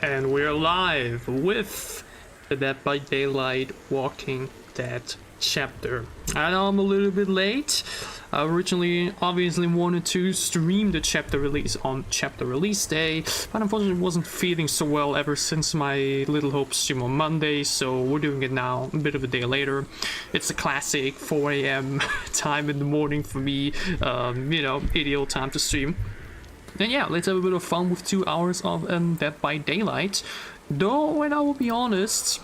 And we're live with the Dead by Daylight Walking Dead chapter. I know I'm a little bit late. I originally obviously wanted to stream the chapter release on chapter release day, but unfortunately wasn't feeling so well ever since my Little Hope stream on Monday, so we're doing it now a bit of a day later. It's a classic 4 a.m. time in the morning for me, you know, ideal time to stream. And yeah, let's have a bit of fun with 2 hours of Dead by Daylight. Though, and I will be honest,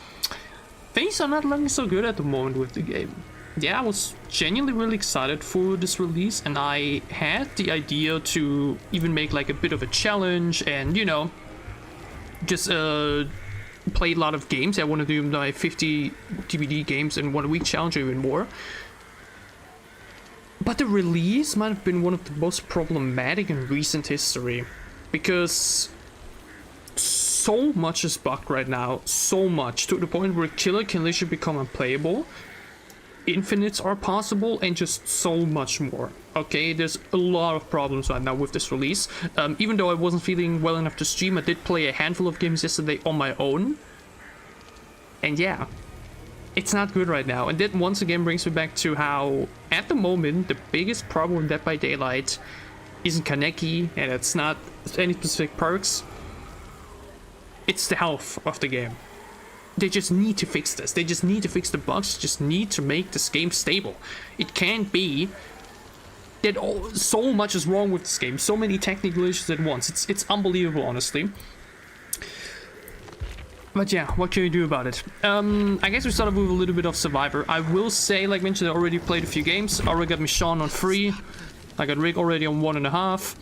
things are not looking so good at the moment with the game. Yeah, I was genuinely really excited for this release, and I had the idea to even make like a bit of a challenge and, you know, just play a lot of games. I want to do my 50 DVD games in 1 week challenge or even more. But the release might have been one of the most problematic in recent history, because so much is bugged right now, so much, to the point where killer can literally become unplayable, infinites are possible, and just so much more. Okay, there's a lot of problems right now with this release. Even though I wasn't feeling well enough to stream, I did play a handful of games yesterday on my own. And yeah, it's not good right now. And that once again brings me back to how, at the moment, the biggest problem with Dead by Daylight isn't Kaneki, and it's not any specific perks. It's the health of the game. They just need to fix this. They just need to fix the bugs. Just need to make this game stable. It can't be that so much is wrong with this game. So many technical issues at once. It's unbelievable, honestly. But yeah, what can you do about it? I guess we started with a little bit of Survivor. I will say, like mentioned, I already played a few games. I already got Michonne on 3. I got Rick already on 1.5.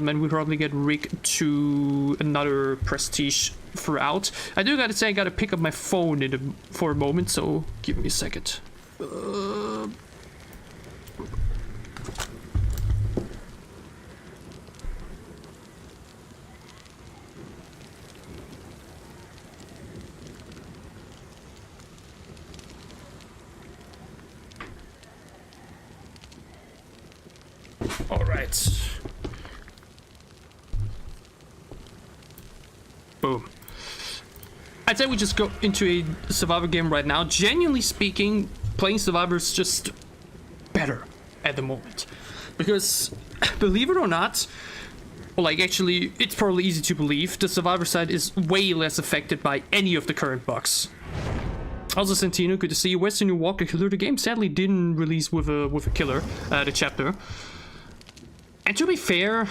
And we'll probably get Rick to another prestige throughout. I do gotta say, I gotta pick up my phone for a moment, so give me a second. Alright. Boom. I'd say we just go into a Survivor game right now. Genuinely speaking, playing Survivor is just better at the moment. Because, believe it or not, or like actually, it's probably easy to believe, the Survivor side is way less affected by any of the current bugs. Also, Santino, good to see you. Where's the new Walker Killer? The game sadly didn't release with a killer, the chapter. And to be fair,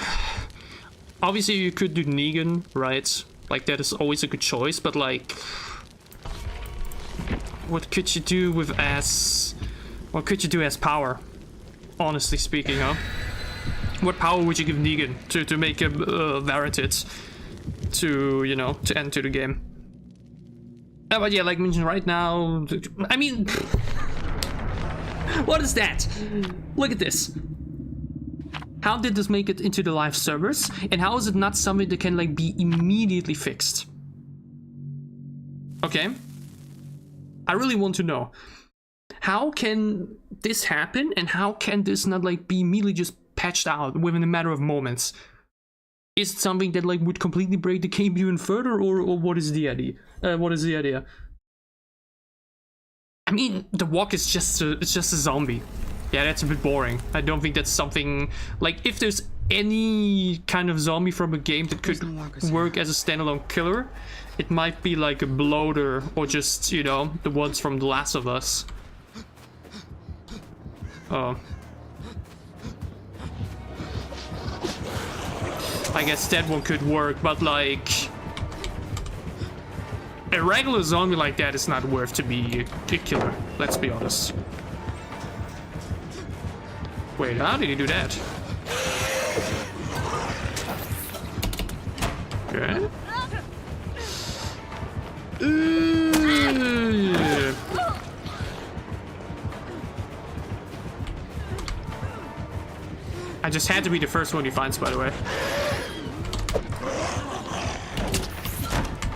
obviously you could do Negan, right? Like, that is always a good choice, but like, what could you do with as power? Honestly speaking, huh? What power would you give Negan to make him warranted to, you know, to enter the game? But yeah, like mentioned right now, I mean, what is that? Look at this. How did this make it into the live servers? And how is it not something that can like be immediately fixed? Okay. I really want to know. How can this happen? And how can this not like be immediately just patched out within a matter of moments? Is it something that like would completely break the game even further, or what is the idea? I mean, the walk is just a zombie. Yeah, that's a bit boring. I don't think that's something like, if there's any kind of zombie from a game that could work as a standalone killer, it might be like a bloater or just, you know, the ones from The Last of Us. Oh. I guess that one could work, but like, a regular zombie like that is not worth to be a killer, let's be honest. Wait, how did he do that? Okay. I just had to be the first one he finds, by the way.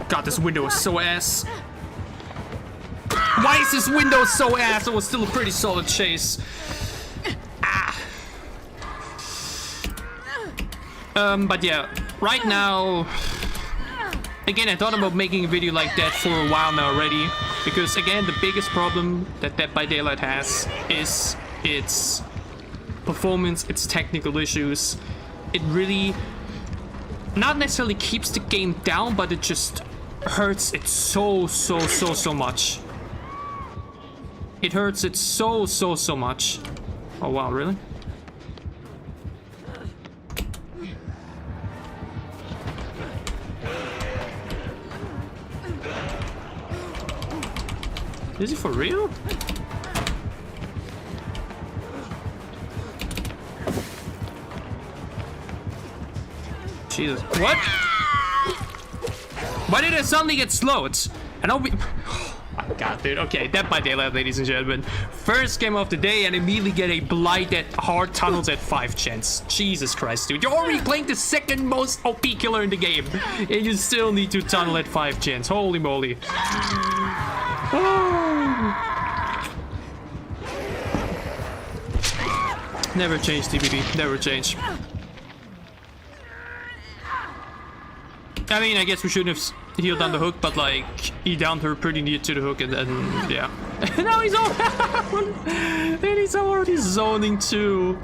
God, this window is so ass. Why is this window so ass? It was still a pretty solid chase. But yeah, right now, Again, I thought about making a video like that for a while now already, because again, the biggest problem that Dead by Daylight has is its performance, its technical issues. It really not necessarily keeps the game down, but it just hurts it so much. It hurts it so much. Oh wow, really? Is it for real? Jesus. What? Why did it suddenly get slowed? And I'll be... Oh my god, dude. Okay, Dead by Daylight, ladies and gentlemen. First game of the day and immediately get a blight at hard tunnels at 5 chance. Jesus Christ, dude. You're already playing the second most OP killer in the game. And you still need to tunnel at 5 chance. Holy moly. Oh. Never change, TBD. Never change. I mean, I guess we shouldn't have healed on the hook, but like, he downed her pretty near to the hook, and then, yeah. Now he's and he's already zoning too.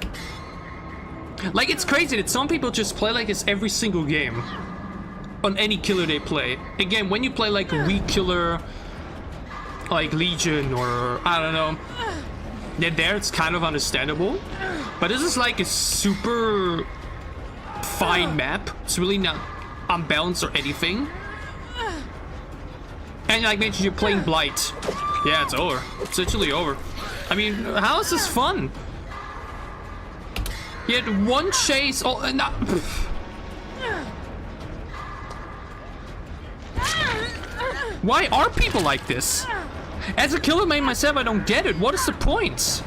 Like, it's crazy that some people just play like this every single game. On any killer they play. Again, when you play like a weak killer, like Legion, or I don't know, then there it's kind of understandable. But this is like a super fine map. It's really not unbalanced or anything. And like mentioned, you're playing Blight. Yeah, it's over. It's literally over. I mean, how is this fun? You had one chase. Oh, no. Why are people like this? As a killer main myself, I don't get it. What is the point?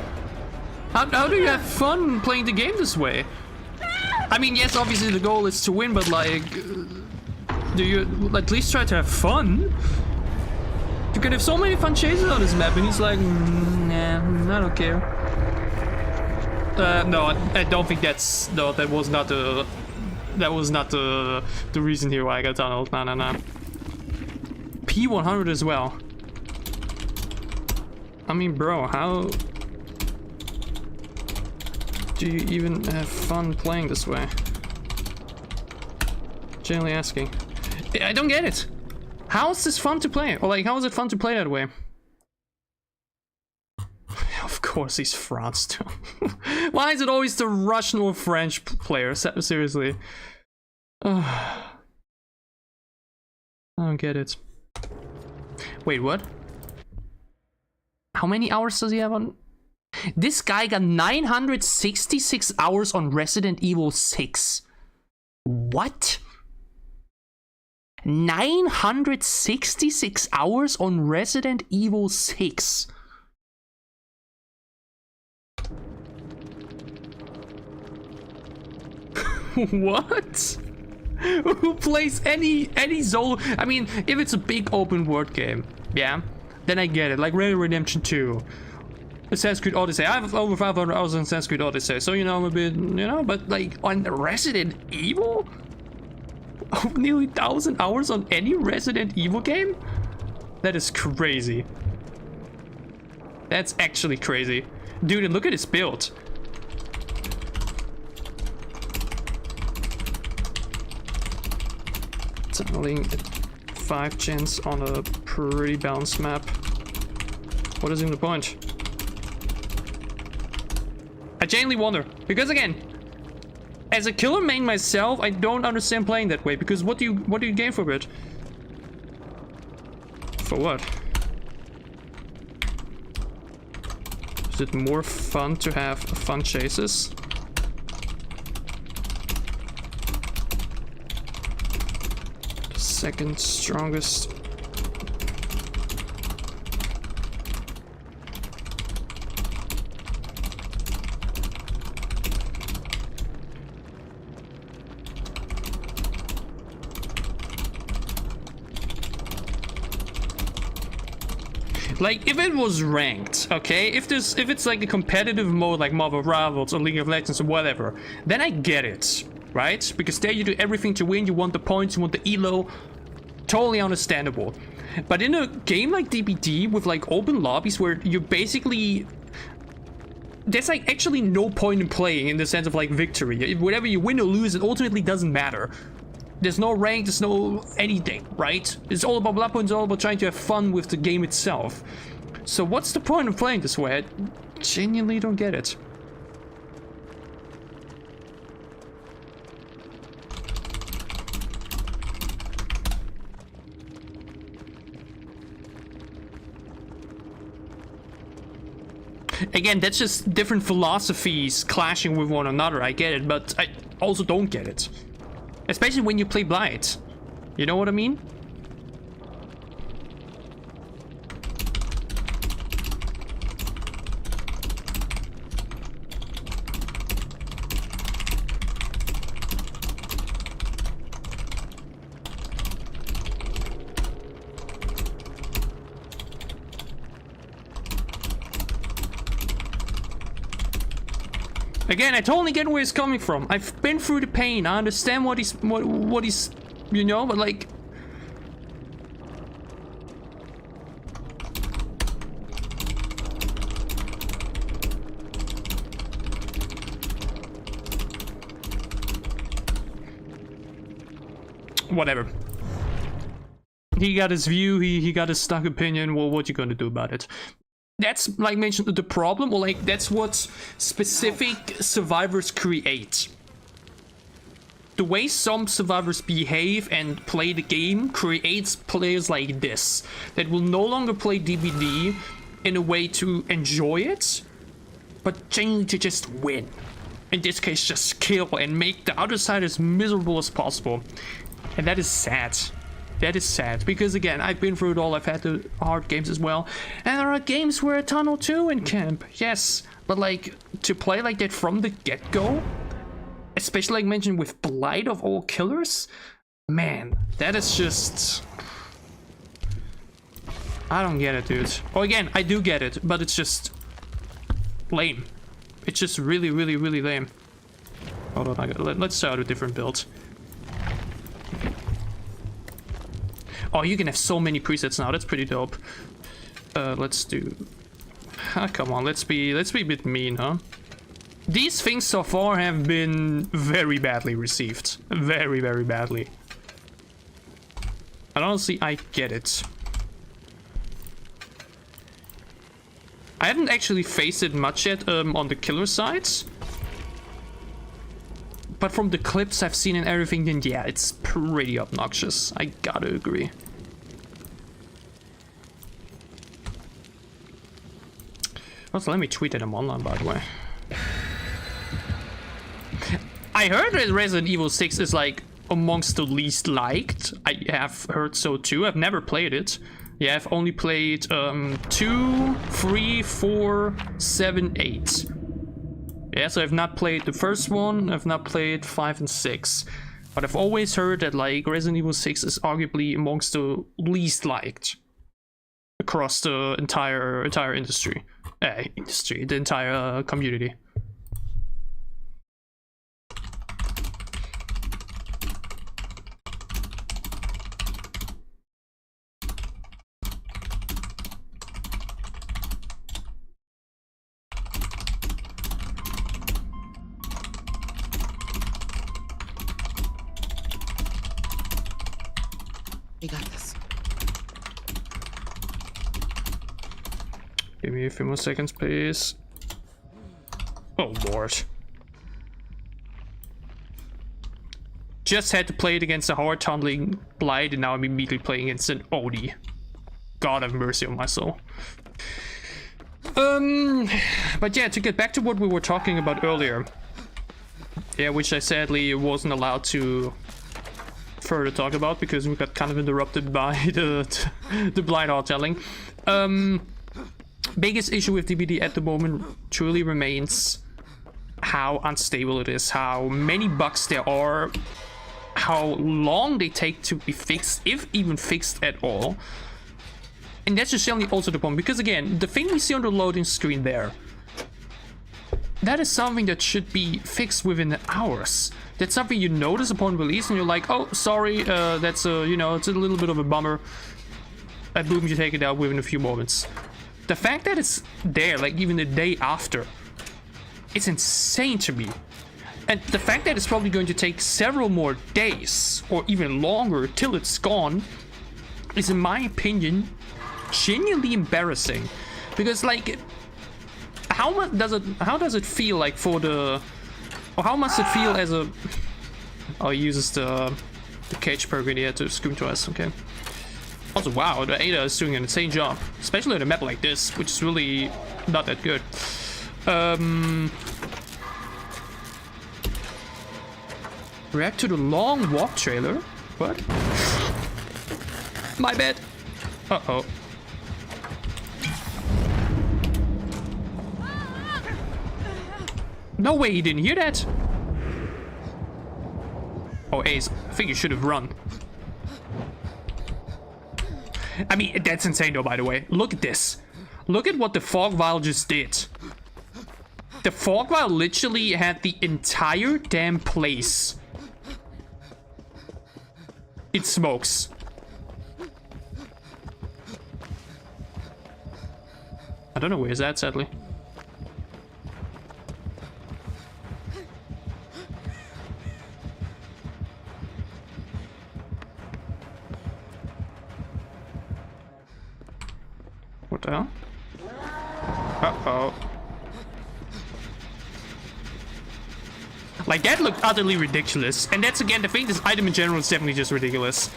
How do you have fun playing the game this way? I mean, yes, obviously the goal is to win, but like, do you at least try to have fun? You can have so many fun chases on this map, and he's like, nah, I don't care. No, I don't think that's, no, that was not the reason here why I got tunneled. No. P100 as well. I mean, bro, how do you even have fun playing this way? Genuinely asking. I don't get it. How is this fun to play? Or like, how is it fun to play that way? Of course he's France too. Why is it always the Russian or French players? Seriously. I don't get it. Wait, what? How many hours does he have on? This guy got 966 hours on Resident Evil 6. What? 966 hours on Resident Evil 6. What? Who plays any zone? I mean, if it's a big open world game, yeah, then I get it. Like Red Dead Redemption 2, Assassin's Creed Odyssey. I have over 500 hours on Assassin's Creed Odyssey, so you know I'm a bit, you know. But like on Resident Evil, nearly 1,000 hours on any Resident Evil game? That is crazy. That's actually crazy, dude. And look at his build. Tunneling at 5 gens on a pretty balanced map. What is even the point? I genuinely wonder, because again, as a killer main myself, I don't understand playing that way, because what do you gain for it? For what? Is it more fun to have fun chases? Second strongest. Like, if it was ranked, okay? If it's like a competitive mode like Marvel Rivals or League of Legends or whatever, then I get it, right? Because there you do everything to win, you want the points, you want the elo. Totally understandable. But in a game like DBD with like open lobbies where you basically, there's like actually no point in playing in the sense of like victory. Whatever you win or lose, it ultimately doesn't matter. There's no rank, there's no anything, right? It's all about blood points, it's all about trying to have fun with the game itself. So what's the point of playing this way? I genuinely don't get it. Again, that's just different philosophies clashing with one another, I get it, but I also don't get it. Especially when you play Blight. You know what I mean? Again, I totally get where he's coming from. I've been through the pain. I understand what he's, you know, but like, whatever. He got his view. He got his stuck opinion. Well, what you gonna do about it? That's, like mentioned, the problem, or like that's what specific survivors create. The way some survivors behave and play the game creates players like this that will no longer play DBD in a way to enjoy it, but genuinely to just win. In this case, just kill and make the other side as miserable as possible. And that is sad. That is sad, because again, I've been through it all, I've had the hard games as well, and there are games where a tunnel too in camp, yes, but like, to play like that from the get-go, especially like mentioned with Blight of all killers, man, that is just, I don't get it, dude. Oh, again, I do get it, but it's just lame. It's just really, really, really lame. Hold on, let's try out a different build. Oh, you can have so many presets now. That's pretty dope. Let's do. Come on, let's be a bit mean, huh? These things so far have been very badly received. Very, very badly. And honestly, I get it. I haven't actually faced it much yet on the killer sides. But from the clips I've seen and everything, then yeah, it's pretty obnoxious. I gotta agree. Also, let me tweet at him online, by the way. I heard that Resident Evil 6 is like amongst the least liked. I have heard so too. I've never played it. Yeah, I've only played 2, 3, 4, 7, 8. Yeah, so I've not played the first one, I've not played 5 and 6. But I've always heard that like Resident Evil 6 is arguably amongst the least liked across the entire industry. The entire community. We got this. Give me a few more seconds, please. Oh lord. Just had to play it against a hard tumbling Blight, and now I'm immediately playing against an Odie. God have mercy on my soul. But yeah, to get back to what we were talking about earlier. Yeah, which I sadly wasn't allowed to further talk about because we got kind of interrupted by the blind hard telling. Biggest issue with DBD at the moment truly remains how unstable it is, how many bugs there are, how long they take to be fixed, if even fixed at all. And that's just generally also the problem, because again, the thing we see on the loading screen there, that is something that should be fixed within hours. That's something you notice upon release, and you're like, oh, sorry, that's you know, it's a little bit of a bummer. And boom, you take it out within a few moments. The fact that it's there, like even the day after, it's insane to me. And the fact that it's probably going to take several more days, or even longer, till it's gone, is, in my opinion, genuinely embarrassing. Because, like, how does it feel like for the, or how must it feel as a, oh, he uses the cage program here to scream to us, okay. Also, wow, the Ada is doing an insane job, especially on a map like this, which is really not that good. React to the long walk trailer? What? My bad. Uh-oh. No way he didn't hear that. Oh, Ace, I think you should have run. I mean, that's insane though, by the way. Look at this. Look at what the fog vial just did. The fog vial literally had the entire damn place. It smokes. I don't know where is that, sadly. What the hell? Uh-oh. Like, that looked utterly ridiculous. And that's, again, the thing, this item in general is definitely just ridiculous.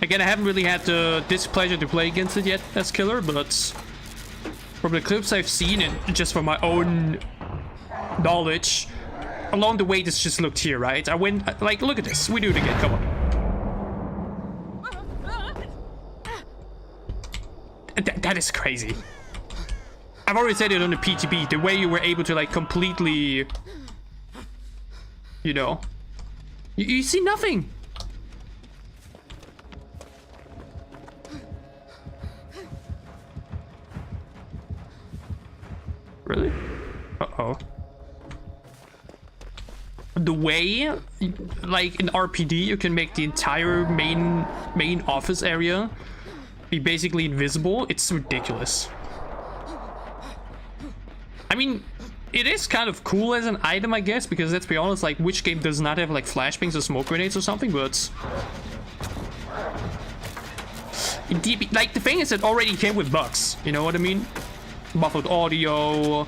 Again, I haven't really had the displeasure to play against it yet as killer, but from the clips I've seen and just from my own knowledge, along the way this just looked here, right? I went, like, look at this. We do it again, come on. That is crazy. I've already said it on the PTB, the way you were able to, like, completely, you know, you see nothing. Really? Uh-oh. The way, like, in RPD, you can make the entire main office area be basically invisible, it's ridiculous. I mean, it is kind of cool as an item, I guess, because let's be honest, like, which game does not have, like, flashbangs or smoke grenades or something, but indeed, like, the thing is, it already came with bugs, you know what I mean? Muffled audio,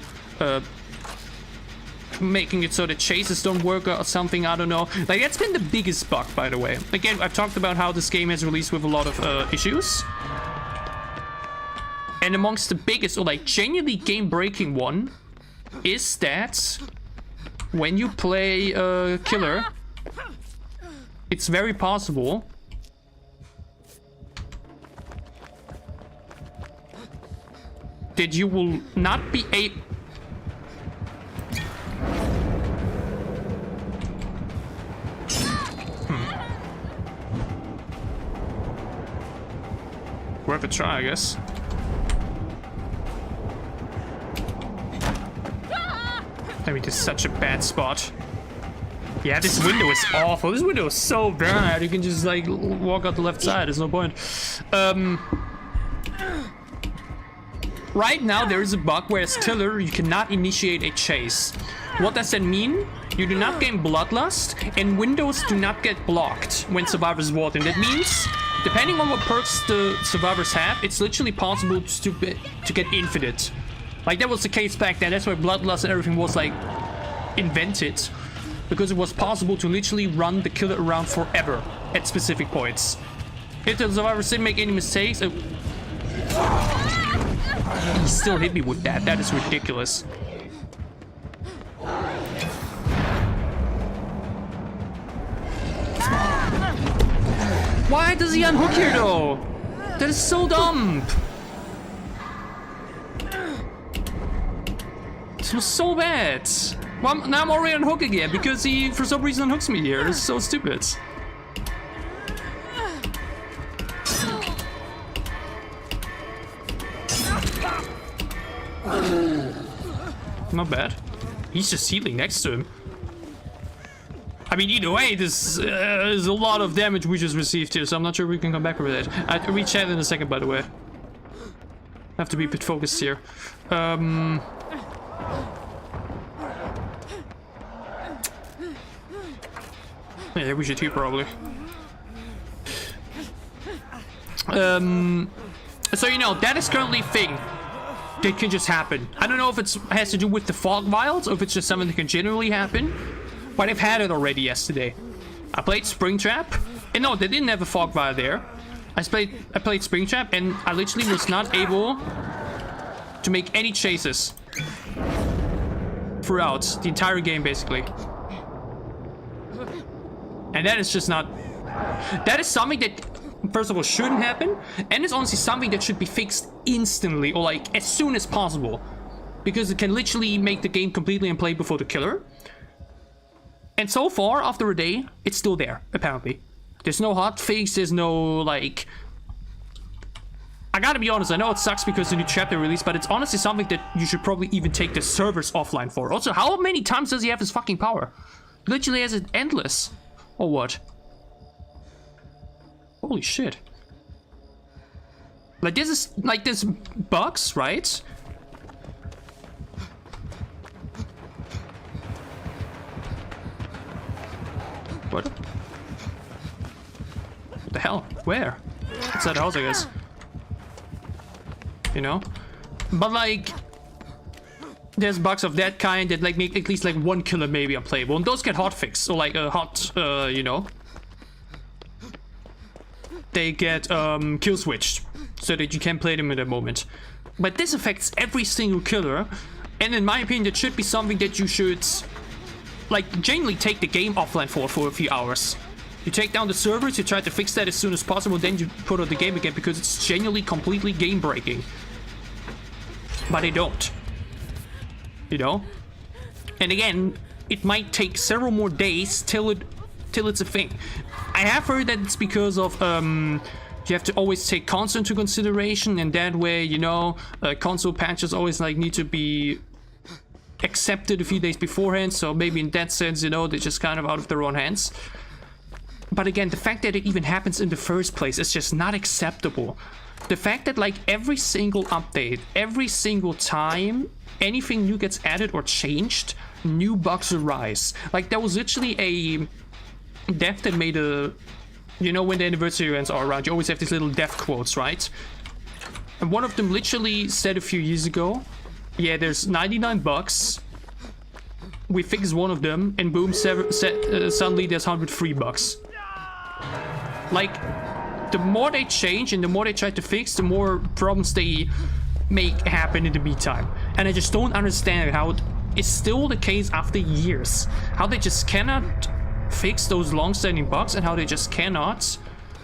making it so that chases don't work or something, I don't know. Like, that's been the biggest bug, by the way. Again, I've talked about how this game has released with a lot of issues. And amongst the biggest, or like genuinely game-breaking one, is that when you play Killer, it's very possible that you will not be able... Worth a try, I guess. I mean, this is such a bad spot. Yeah, this window is awful. This window is so bad. You can just, like, walk out the left side. There's no point. Right now, there is a bug where as killer, you cannot initiate a chase. What does that mean? You do not gain bloodlust, and windows do not get blocked when survivors walk in. That means, depending on what perks the survivors have, it's literally possible to get infinite. Like, that was the case back then. That's why bloodlust and everything was, like, invented. Because it was possible to literally run the killer around forever at specific points. If the survivors didn't make any mistakes... He still hit me with that. That is ridiculous. Why does he unhook here, though? That is so dumb. This was so bad. Well, now I'm already on hook again because he, for some reason, unhooks me here. This is so stupid. Not bad. He's just healing next to him. I mean, either way, this is a lot of damage we just received here, so I'm not sure we can come back from that. I'll reach out in a second, by the way. Have to be a bit focused here. Yeah, we should heal probably. So you know, that is currently a thing that can just happen. I don't know if it has to do with the fog vials or if it's just something that can generally happen, but I've had it already yesterday. I played Springtrap, and no, they didn't have a fog vial there. I played Springtrap, and I literally was not able to make any chases throughout the entire game, basically. And that is just not... That is something that, first of all, shouldn't happen, and it's honestly something that should be fixed instantly, or like as soon as possible, because it can literally make the game completely unplayable for the killer. And so far, after a day, it's still there, apparently. There's no hotfix, there's no, like... I gotta be honest, I know it sucks because the new chapter released, but it's honestly something that you should probably even take the servers offline for. Also, how many times does he have his fucking power? Literally has it endless. Or what? Holy shit. Like, this is, like, there's bugs, right? What? What the hell? Where? Inside the house, I guess. You know? But, like, there's bugs of that kind that, like, make at least, like, one killer maybe unplayable. And those get hotfixed, or, like, you know? They get, kill switched, so that you can play them in that moment. But this affects every single killer, and in my opinion, it should be something that you should, like, genuinely take the game offline for a few hours. You take down the servers, you try to fix that as soon as possible, then you put out the game again, because it's genuinely completely game-breaking. But they don't. You know? And again, it might take several more days till it's a thing. I have heard that it's because of, you have to always take console into consideration, and that way, you know, console patches always, like, need to be accepted a few days beforehand, so maybe in that sense, you know, they're just kind of out of their own hands. But again, the fact that it even happens in the first place is just not acceptable. The fact that, like, every single update, every single time anything new gets added or changed, new bugs arise. Like, there was literally a dev that made a... You know, when the anniversary events are around, you always have these little dev quotes, right? And one of them literally said a few years ago, yeah, there's 99 bugs. We fixed one of them, and boom, suddenly there's 103 bugs. Like, the more they change and the more they try to fix, the more problems they make happen in the meantime. And I just don't understand how it is still the case after years. How they just cannot fix those long-standing bugs, and how they just cannot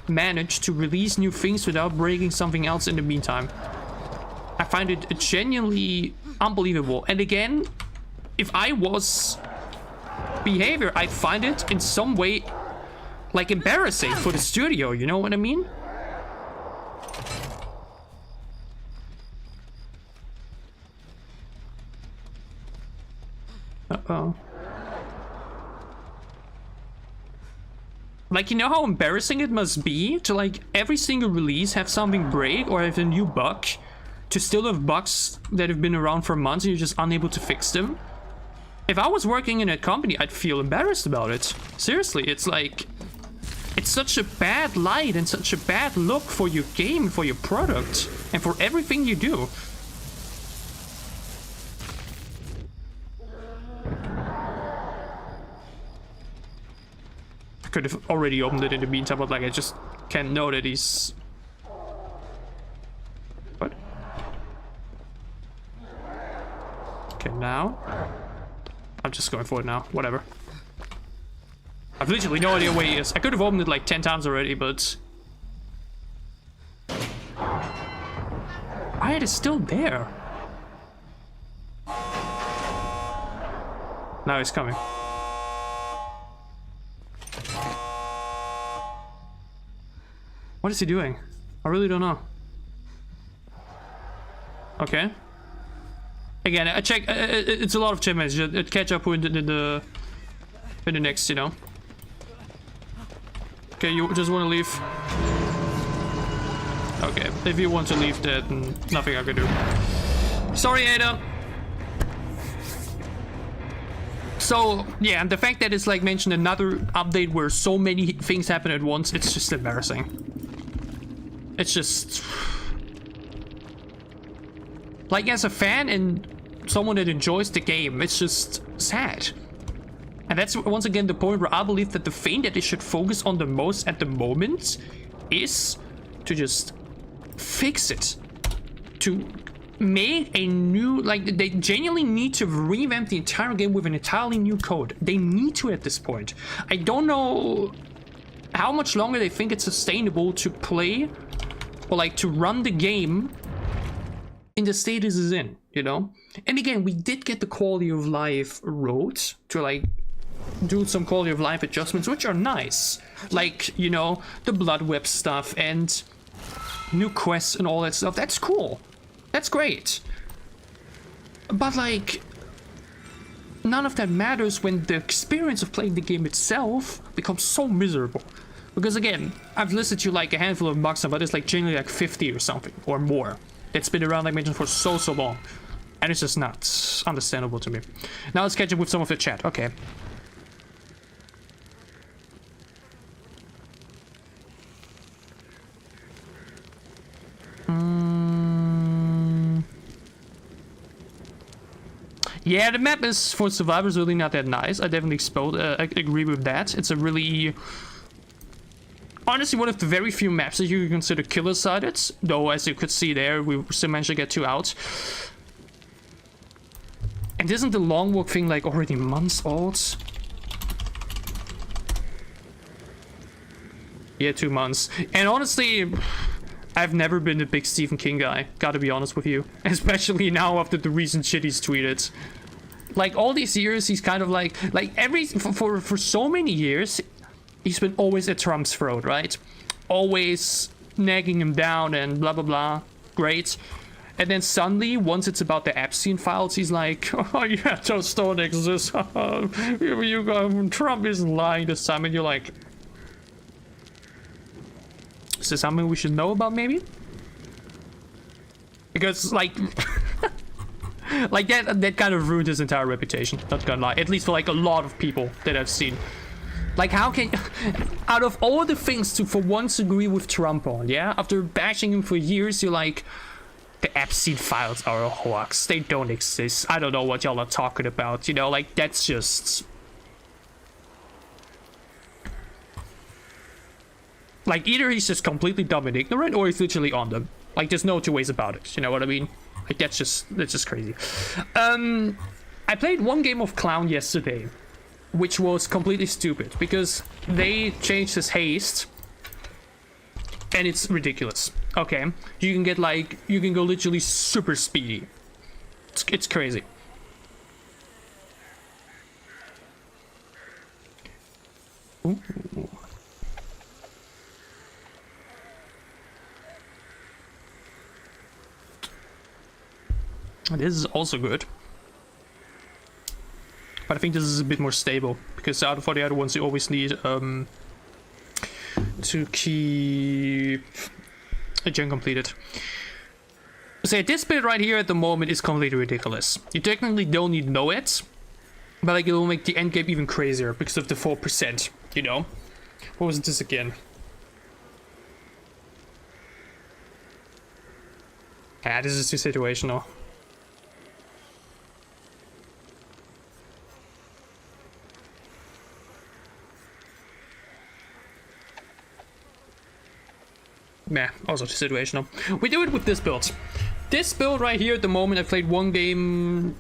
manage to release new things without breaking something else in the meantime. I find it genuinely unbelievable. And again, if I was behavior, I'd find it in some way, like, embarrassing for the studio, you know what I mean? Uh-oh. Like, you know how embarrassing it must be to, like, every single release have something break or have a new bug, to still have bugs that have been around for months and you're just unable to fix them? If I was working in a company, I'd feel embarrassed about it. Seriously, it's like... It's such a bad light and such a bad look for your game, for your product, and for everything you do. I could have already opened it in the meantime, but, like, I just can't know that he's... What? Okay, now... I'm just going for it now, whatever. I've literally no idea where he is. I could have opened it like 10 times already, but... Why it is still there? Now he's coming. What is he doing? I really don't know. Okay. Again, I check. It's a lot of chat messages. Catch up with in the next, you know, Okay, you just want to leave? Okay, if you want to leave, then nothing I can do. Sorry, Ada. So, yeah, and the fact that it's like mentioned another update where so many things happen at once, it's just embarrassing. It's just... Like, as a fan and someone that enjoys the game, it's just sad. And that's once again the point where I believe that the thing that they should focus on the most at the moment is to just fix it. To make a new, like, they genuinely need to revamp the entire game with an entirely new code. They need to at this point. I don't know how much longer they think it's sustainable to play or like to run the game in the state this is in, you know? And again, we did get the quality of life road to like do some quality of life adjustments, which are nice. Like, you know, the blood web stuff and new quests and all that stuff. That's cool. That's great. But like, none of that matters when the experience of playing the game itself becomes so miserable. Because again, I've listed you like a handful of bugs, but it's like generally like 50 or something or more. It's been around, like I mentioned, for so long. And it's just not understandable to me. Now let's catch up with some of the chat. Okay. Yeah, the map is, for survivors, really not that nice. I definitely I agree with that. It's a really... Honestly, one of the very few maps that you can consider killer-sided. Though, as you could see there, we still managed to get 2 out. And isn't the long walk thing, like, already months old? Yeah, 2 months. And honestly... I've never been a big Stephen King guy, gotta be honest with you. Especially now after the recent shit he's tweeted. Like, all these years, he's kind of like for so many years, he's been always at Trump's throat, right? Always nagging him down and blah, blah, blah. Great. And then suddenly, once it's about the Epstein files, he's like, oh yeah, those don't exist. Trump isn't lying this time, and you're like... Is this something we should know about, maybe? Because, like... like, that kind of ruined his entire reputation, not gonna lie. At least for, like, a lot of people that I've seen. Like, how can... out of all the things to, for once, agree with Trump on, yeah? After bashing him for years, you're like... The Epstein files are a hoax. They don't exist. I don't know what y'all are talking about, you know? Like, that's just... Like, either he's just completely dumb and ignorant, or he's literally on them. Like, there's no two ways about it, you know what I mean? Like, that's just crazy. I played one game of Clown yesterday, which was completely stupid, because they changed his haste, and it's ridiculous. Okay, you can get, like, you can go literally super speedy. It's crazy. Ooh. This is also good. But I think this is a bit more stable, because out of all the other ones you always need to keep a gen completed. So this bit right here at the moment is completely ridiculous. You technically don't need to know it, but like it will make the end game even crazier because of the 4%, you know? What was this again? Yeah, this is too situational. Meh, also situational. We do it with this build. This build right here at the moment, I played one game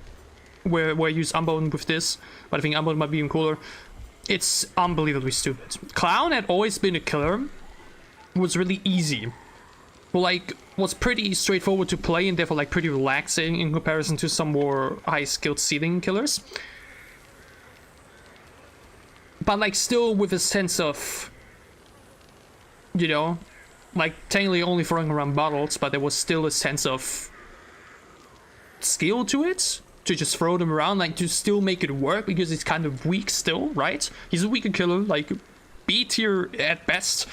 where I used Unbound with this, but I think Unbound might be even cooler. It's unbelievably stupid. Clown had always been a killer. It was really easy. Well, like, was pretty straightforward to play and therefore like pretty relaxing in comparison to some more high-skilled ceiling killers. But like still with a sense of, you know, like technically only throwing around bottles, but there was still a sense of skill to it, to just throw them around, like to still make it work, because it's kind of weak still, right? He's a weaker killer, like B tier at best.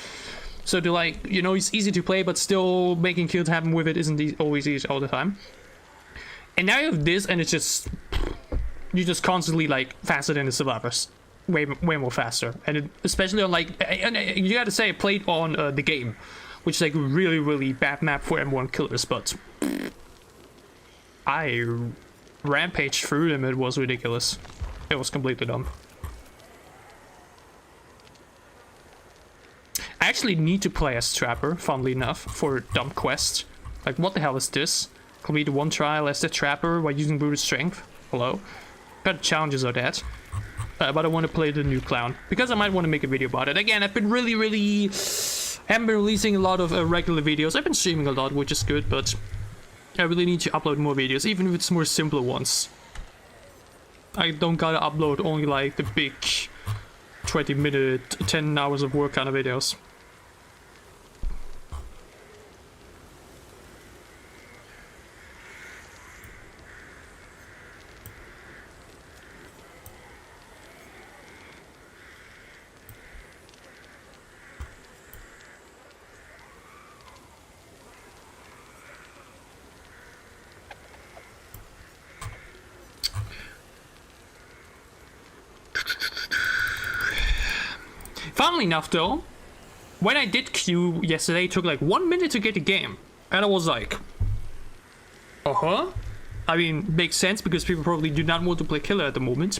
So to like, you know, it's easy to play, but still making kills happen with it isn't always easy all the time. And now you have this, and it's just, you're just constantly like faster than the survivors, way more faster. And it, especially on like, and you gotta say, I played on the game, which is like a really bad map for M1 killers, but I rampaged through them. It was ridiculous. It was completely dumb. I actually need to play as Trapper, funnily enough, for dumb quest. Like, what the hell is this? Complete one trial as the Trapper by using brute strength. Hello. Got challenges of that. But I want to play the new clown, because I might want to make a video about it. Again, I've been really haven't been releasing a lot of regular videos. I've been streaming a lot, which is good, but I really need to upload more videos, even if it's more simpler ones. I don't gotta upload only like the big 20-minute, 10 hours of work kind of videos. Funnily enough though, when I did queue yesterday, it took like 1 minute to get the game. And I was like, I mean, makes sense because people probably do not want to play killer at the moment.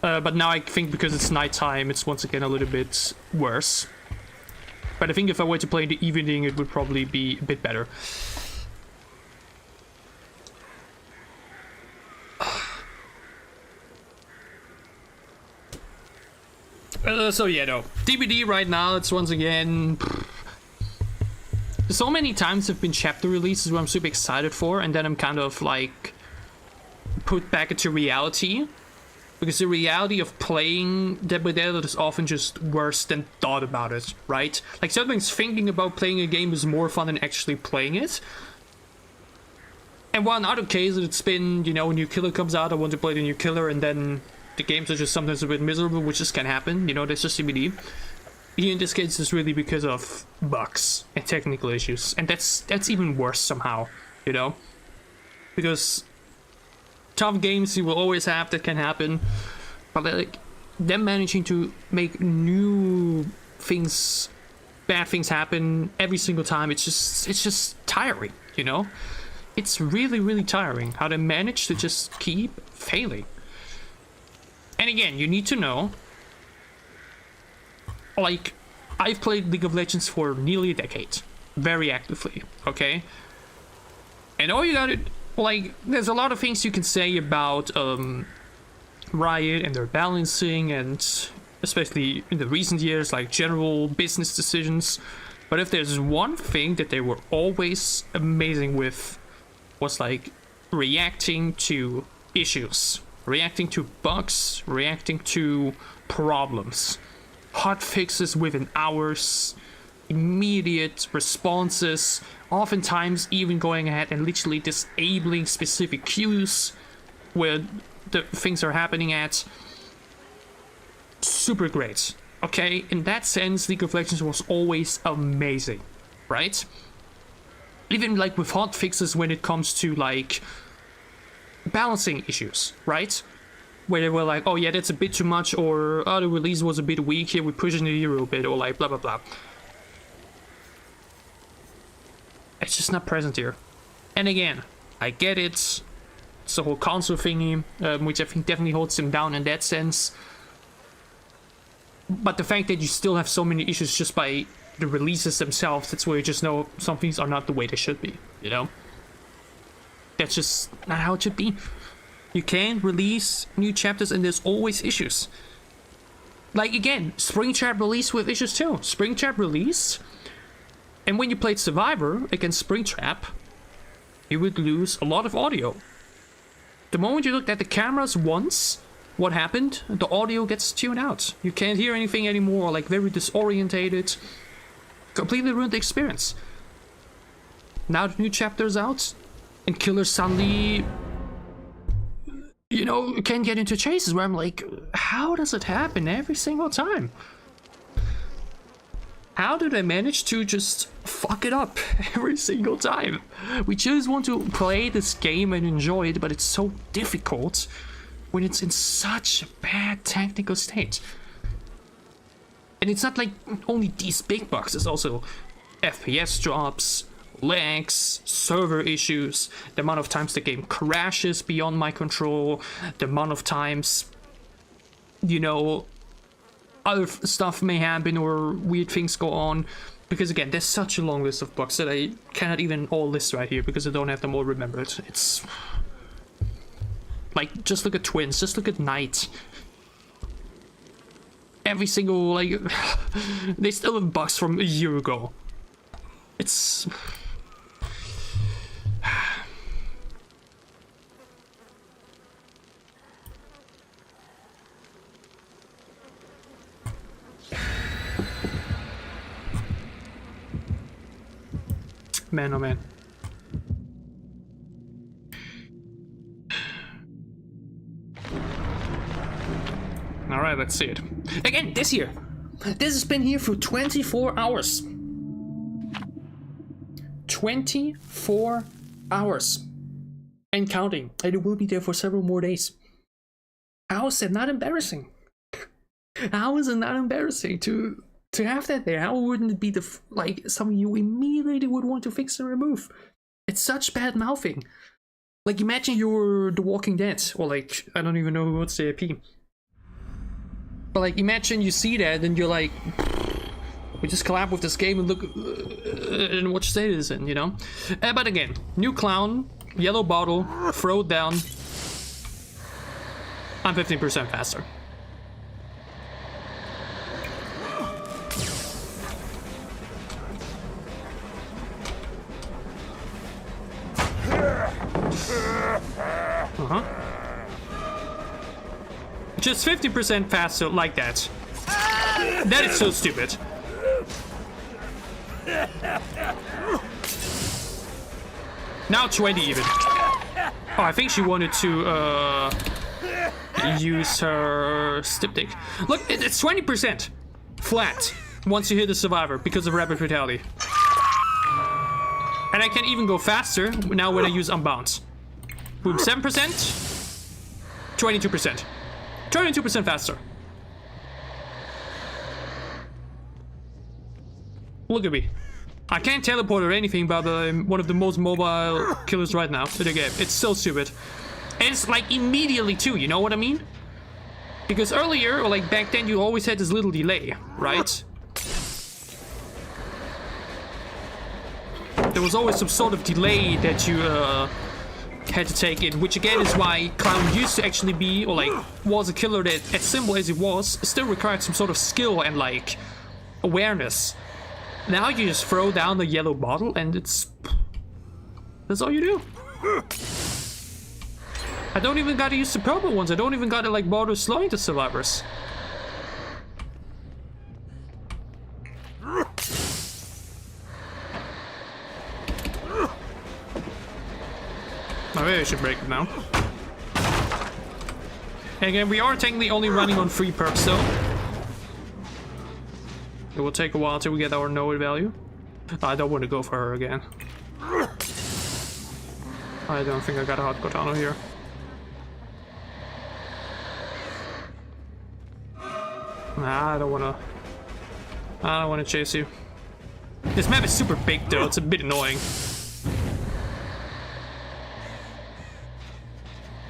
But now I think because it's nighttime, it's once again a little bit worse. But I think if I were to play in the evening, it would probably be a bit better. So yeah, no. DBD right now, it's once again... So many times have been chapter releases where I'm super excited for, and then I'm kind of like put back into reality. Because the reality of playing Dead by Daylight is often just worse than thought about it, right? Like sometimes thinking about playing a game is more fun than actually playing it. And while in other cases it's been, you know, a new killer comes out, I want to play the new killer, and then the games are just sometimes a bit miserable, which just can happen, you know, that's just CBD. In this case, it's really because of bugs and technical issues, and that's even worse somehow, you know? Because tough games you will always have, that can happen, but like them managing to make new things, bad things happen every single time, it's just tiring, you know? It's really tiring how they manage to just keep failing. And again, you need to know, like, I've played League of Legends for nearly a decade, very actively, okay? And all you gotta, like, there's a lot of things you can say about Riot and their balancing, and especially in the recent years, like general business decisions. But if there's one thing that they were always amazing with, was like reacting to issues. Reacting to bugs, reacting to problems. Hot fixes within hours, immediate responses, oftentimes even going ahead and literally disabling specific queues where the things are happening at. Super great. Okay, in that sense, League of Legends was always amazing, right? Even like with hot fixes when it comes to like balancing issues, right? Where they were like, oh yeah, that's a bit too much, or oh, the release was a bit weak, here we're pushing the hero a bit, or like blah blah blah. It's just not present here. And again, I get it. It's the whole console thingy, which I think definitely holds him down in that sense. But the fact that you still have so many issues just by the releases themselves, that's where you just know some things are not the way they should be, you know? That's just not how it should be. You can't release new chapters and there's always issues. Like again, Springtrap released with issues too. Springtrap released, and when you played Survivor against Springtrap, you would lose a lot of audio. The moment you looked at the cameras once, what happened? The audio gets tuned out. You can't hear anything anymore, like very disorientated. Completely ruined the experience. Now the new chapter's out, and killers suddenly, you know, can get into chases where I'm like, how does it happen every single time? How do they manage to just fuck it up every single time? We just want to play this game and enjoy it, but it's so difficult when it's in such a bad technical state. And it's not like only these big bugs, it's also FPS drops, lags, server issues, the amount of times the game crashes beyond my control, the amount of times, you know, other stuff may happen or weird things go on. Because again, there's such a long list of bugs that I cannot even all list right here because I don't have them all remembered. It's like, just look at Twins, just look at Night. Every single, like, they still have bugs from a year ago. It's... Man, oh man. Alright, let's see it. Again, this here. This has been here for 24 hours. 24 hours. And counting. And it will be there for several more days. How is that not embarrassing? How is it not embarrassing to have that there? How wouldn't it be like something you immediately would want to fix and remove? It's such bad mouthing. Like, imagine you're The Walking Dead, or like, I don't even know what's the IP. But like, imagine you see that and you're like, we just collab with this game and look and what state it is in, you know? But again, new clown, yellow bottle, throw it down. I'm 15% faster. Just 50% faster like that. That is so stupid. Now 20 even. Oh, I think she wanted to use her styptic. Look, it's 20% flat once you hit the survivor because of rapid fatality. And I can even go faster now when I use Unbound. Boom, 7%, 22%. 22% faster. Look at me. I can't teleport or anything, but I'm one of the most mobile killers right now in the game. It's so stupid. And it's like immediately too, you know what I mean? Because earlier, or like back then, you always had this little delay, right? There was always some sort of delay that you had to take in, which again is why Clown used to actually be, or like, was a killer that, as simple as it was, still required some sort of skill and like, awareness. Now you just throw down the yellow bottle and that's all you do. I don't even gotta use the purple ones, I don't even gotta like bother slowing the survivors. Maybe I should break it now. And again, we are technically only running on 3 perks though. It will take a while till we get our no value. I don't want to go for her again. I don't think I got a hot katana here. Nah, I don't wanna chase you. This map is super big though, it's a bit annoying.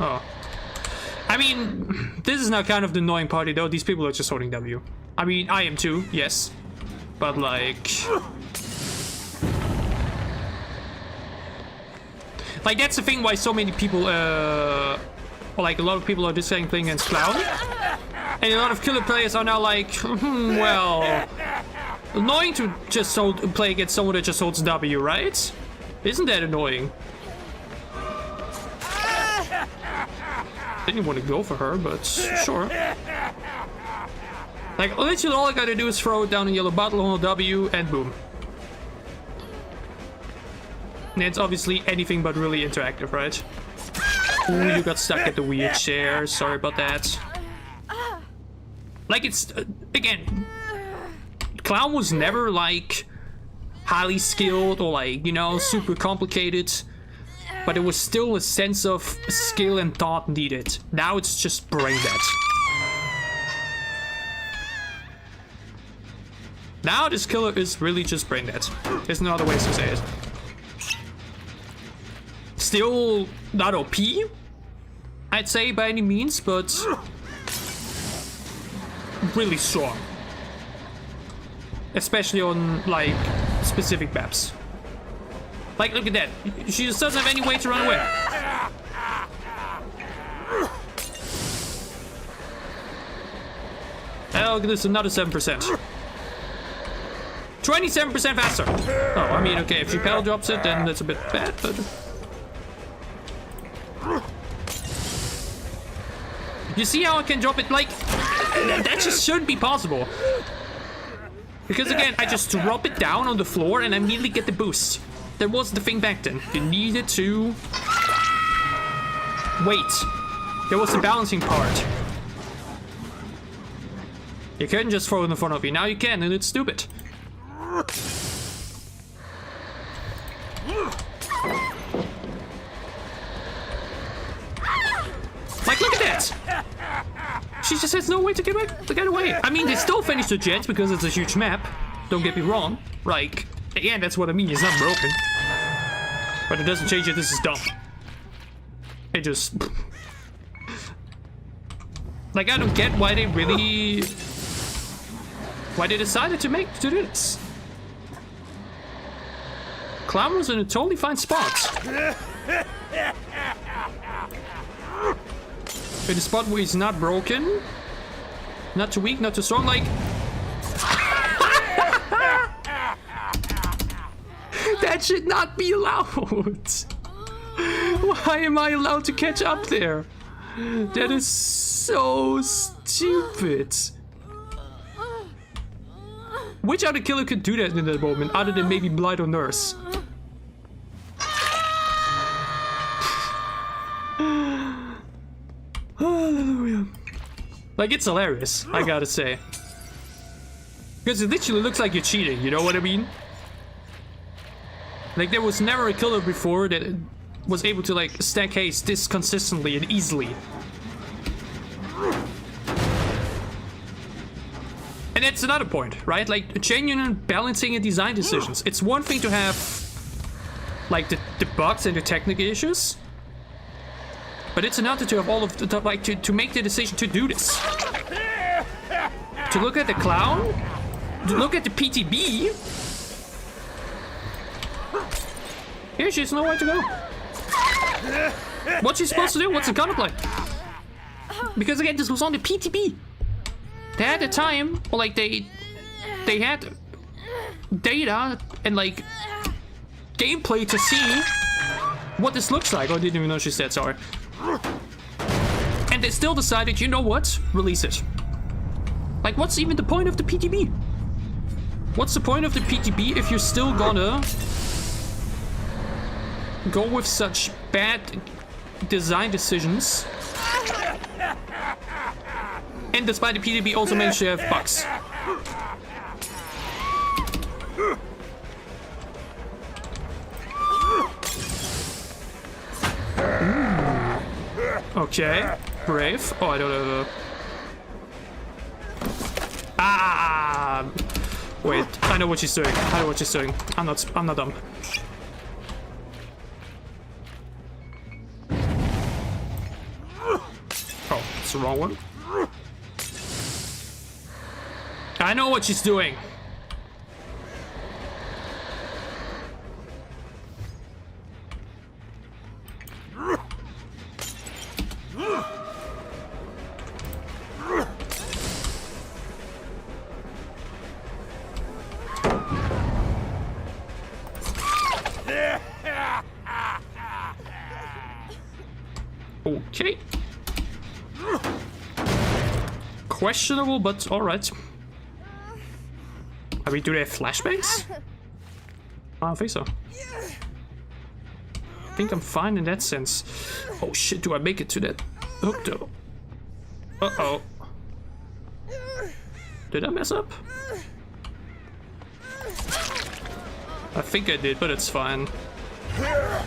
Oh. I mean, this is now kind of the annoying party though. These people are just holding W. I mean, I am too, yes. But like... Like, that's the thing why so many people, or like a lot of people are just saying playing against Clown. And a lot of killer players are now like, well... Annoying to just play against someone that just holds W, right? Isn't that annoying? Didn't want to go for her, but sure. Like, literally all I gotta do is throw it down a yellow bottle, hold W, and boom. And it's obviously anything but really interactive, right? Ooh, you got stuck at the wheelchair. Sorry about that. Like, it's, again, Clown was never like highly skilled or like, you know, super complicated, but it was still a sense of skill and thought needed. Now it's just brain dead. Now this killer is really just brain dead. There's no other ways to say it. Still not OP, I'd say by any means, but really strong. Especially on like specific maps. Like, look at that. She just doesn't have any way to run away. Oh, look at this, another 7%. 27% faster. Oh, I mean, okay, if she pedal drops it, then that's a bit bad, but... You see how I can drop it? Like, that just shouldn't be possible. Because again, I just drop it down on the floor and I immediately get the boost. That was the thing back then. You needed to... wait. There was the balancing part. You couldn't just throw it in front of you. Now you can, and it's stupid. Like, look at that! She just has no way to get away. I mean, they still finish the jets because it's a huge map. Don't get me wrong. Like, again, that's what I mean. It's not broken. But it doesn't change it. This is dumb. It just... like, I don't get why they really... why they decided to do this. Clown was in a totally fine spot. In a spot where he's not broken. Not too weak, not too strong, like... That should not be allowed. Why am I allowed to catch up there? That is so stupid. Which other killer could do that in that moment, other than maybe Blight or Nurse? Hallelujah. Like, it's hilarious, I gotta say. Because it literally looks like you're cheating, you know what I mean? Like, there was never a killer before that was able to, like, stack haste this consistently and easily. And that's another point, right? Like, genuine balancing and design decisions. It's one thing to have, like, the bugs and the technical issues. But it's another to have all of the, like, to make the decision to do this. To look at the clown, to look at the PTB. Here, she has nowhere to go. What's she supposed to do? What's the counterplay? Because again, this was on the PTB. They had the time, or like they had data and like gameplay to see what this looks like. Oh, I didn't even know she said sorry. And they still decided, you know what? Release it. Like, what's even the point of the PTB? What's the point of the PTB if you're still gonna go with such bad design decisions? And despite the PTB also managed to have bugs. Okay, brave. Oh, I don't know. Ah! Wait, I know what she's doing. I know what she's doing. I'm not dumb. Oh, it's the wrong one. I know what she's doing. Okay. Questionable, but alright. I mean, do they have flashbangs? I don't think so. I think I'm fine in that sense. Oh shit, do I make it to that hook though? Uh-oh. Did I mess up? I think I did, but it's fine.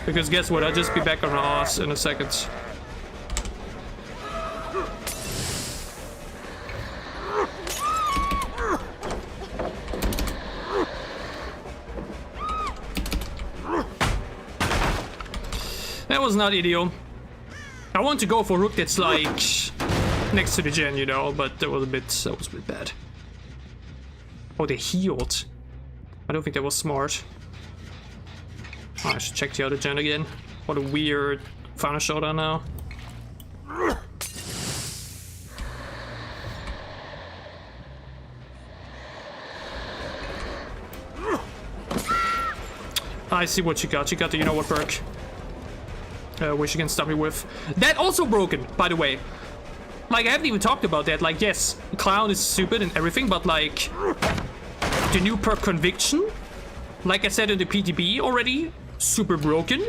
Because guess what? I'll just be back on our ass in a second. That was not ideal. I want to go for rook that's like next to the gen, you know, but that was a bit bad. Oh, they healed. I don't think that was smart. Oh, I should check the other gen again. What a weird final showdown now. I see what you got. You got the you-know-what perk. Which you can stop me with. That also broken, by the way. Like, I haven't even talked about that. Like, yes, Clown is stupid and everything, but like... The new perk Conviction, like I said in the PTB already, super broken.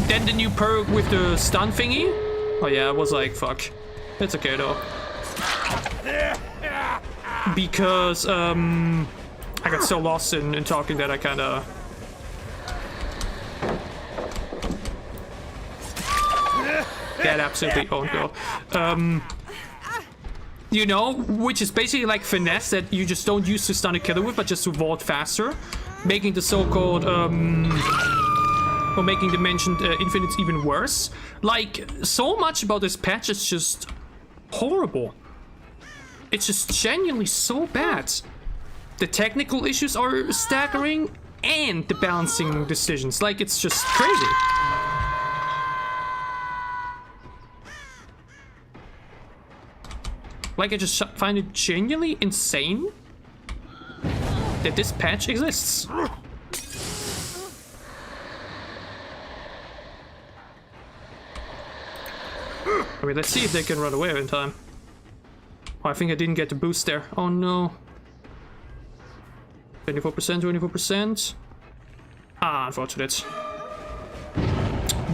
Then the new perk with the stun thingy. Oh yeah, I was like, fuck. It's okay though. Because, I got so lost in talking that I kinda... That absolutely won't go. You know, which is basically like finesse that you just don't use to stun a killer with, but just to vault faster. Making the so-called, or making the mentioned infinites even worse. Like, so much about this patch is just horrible. It's just genuinely so bad. The technical issues are staggering, and the balancing decisions. Like, it's just crazy. Like, I just find it genuinely insane that this patch exists. I mean, let's see if they can run away in time. Oh, I think I didn't get the boost there. Oh no. 24%, 24%. Ah, unfortunate.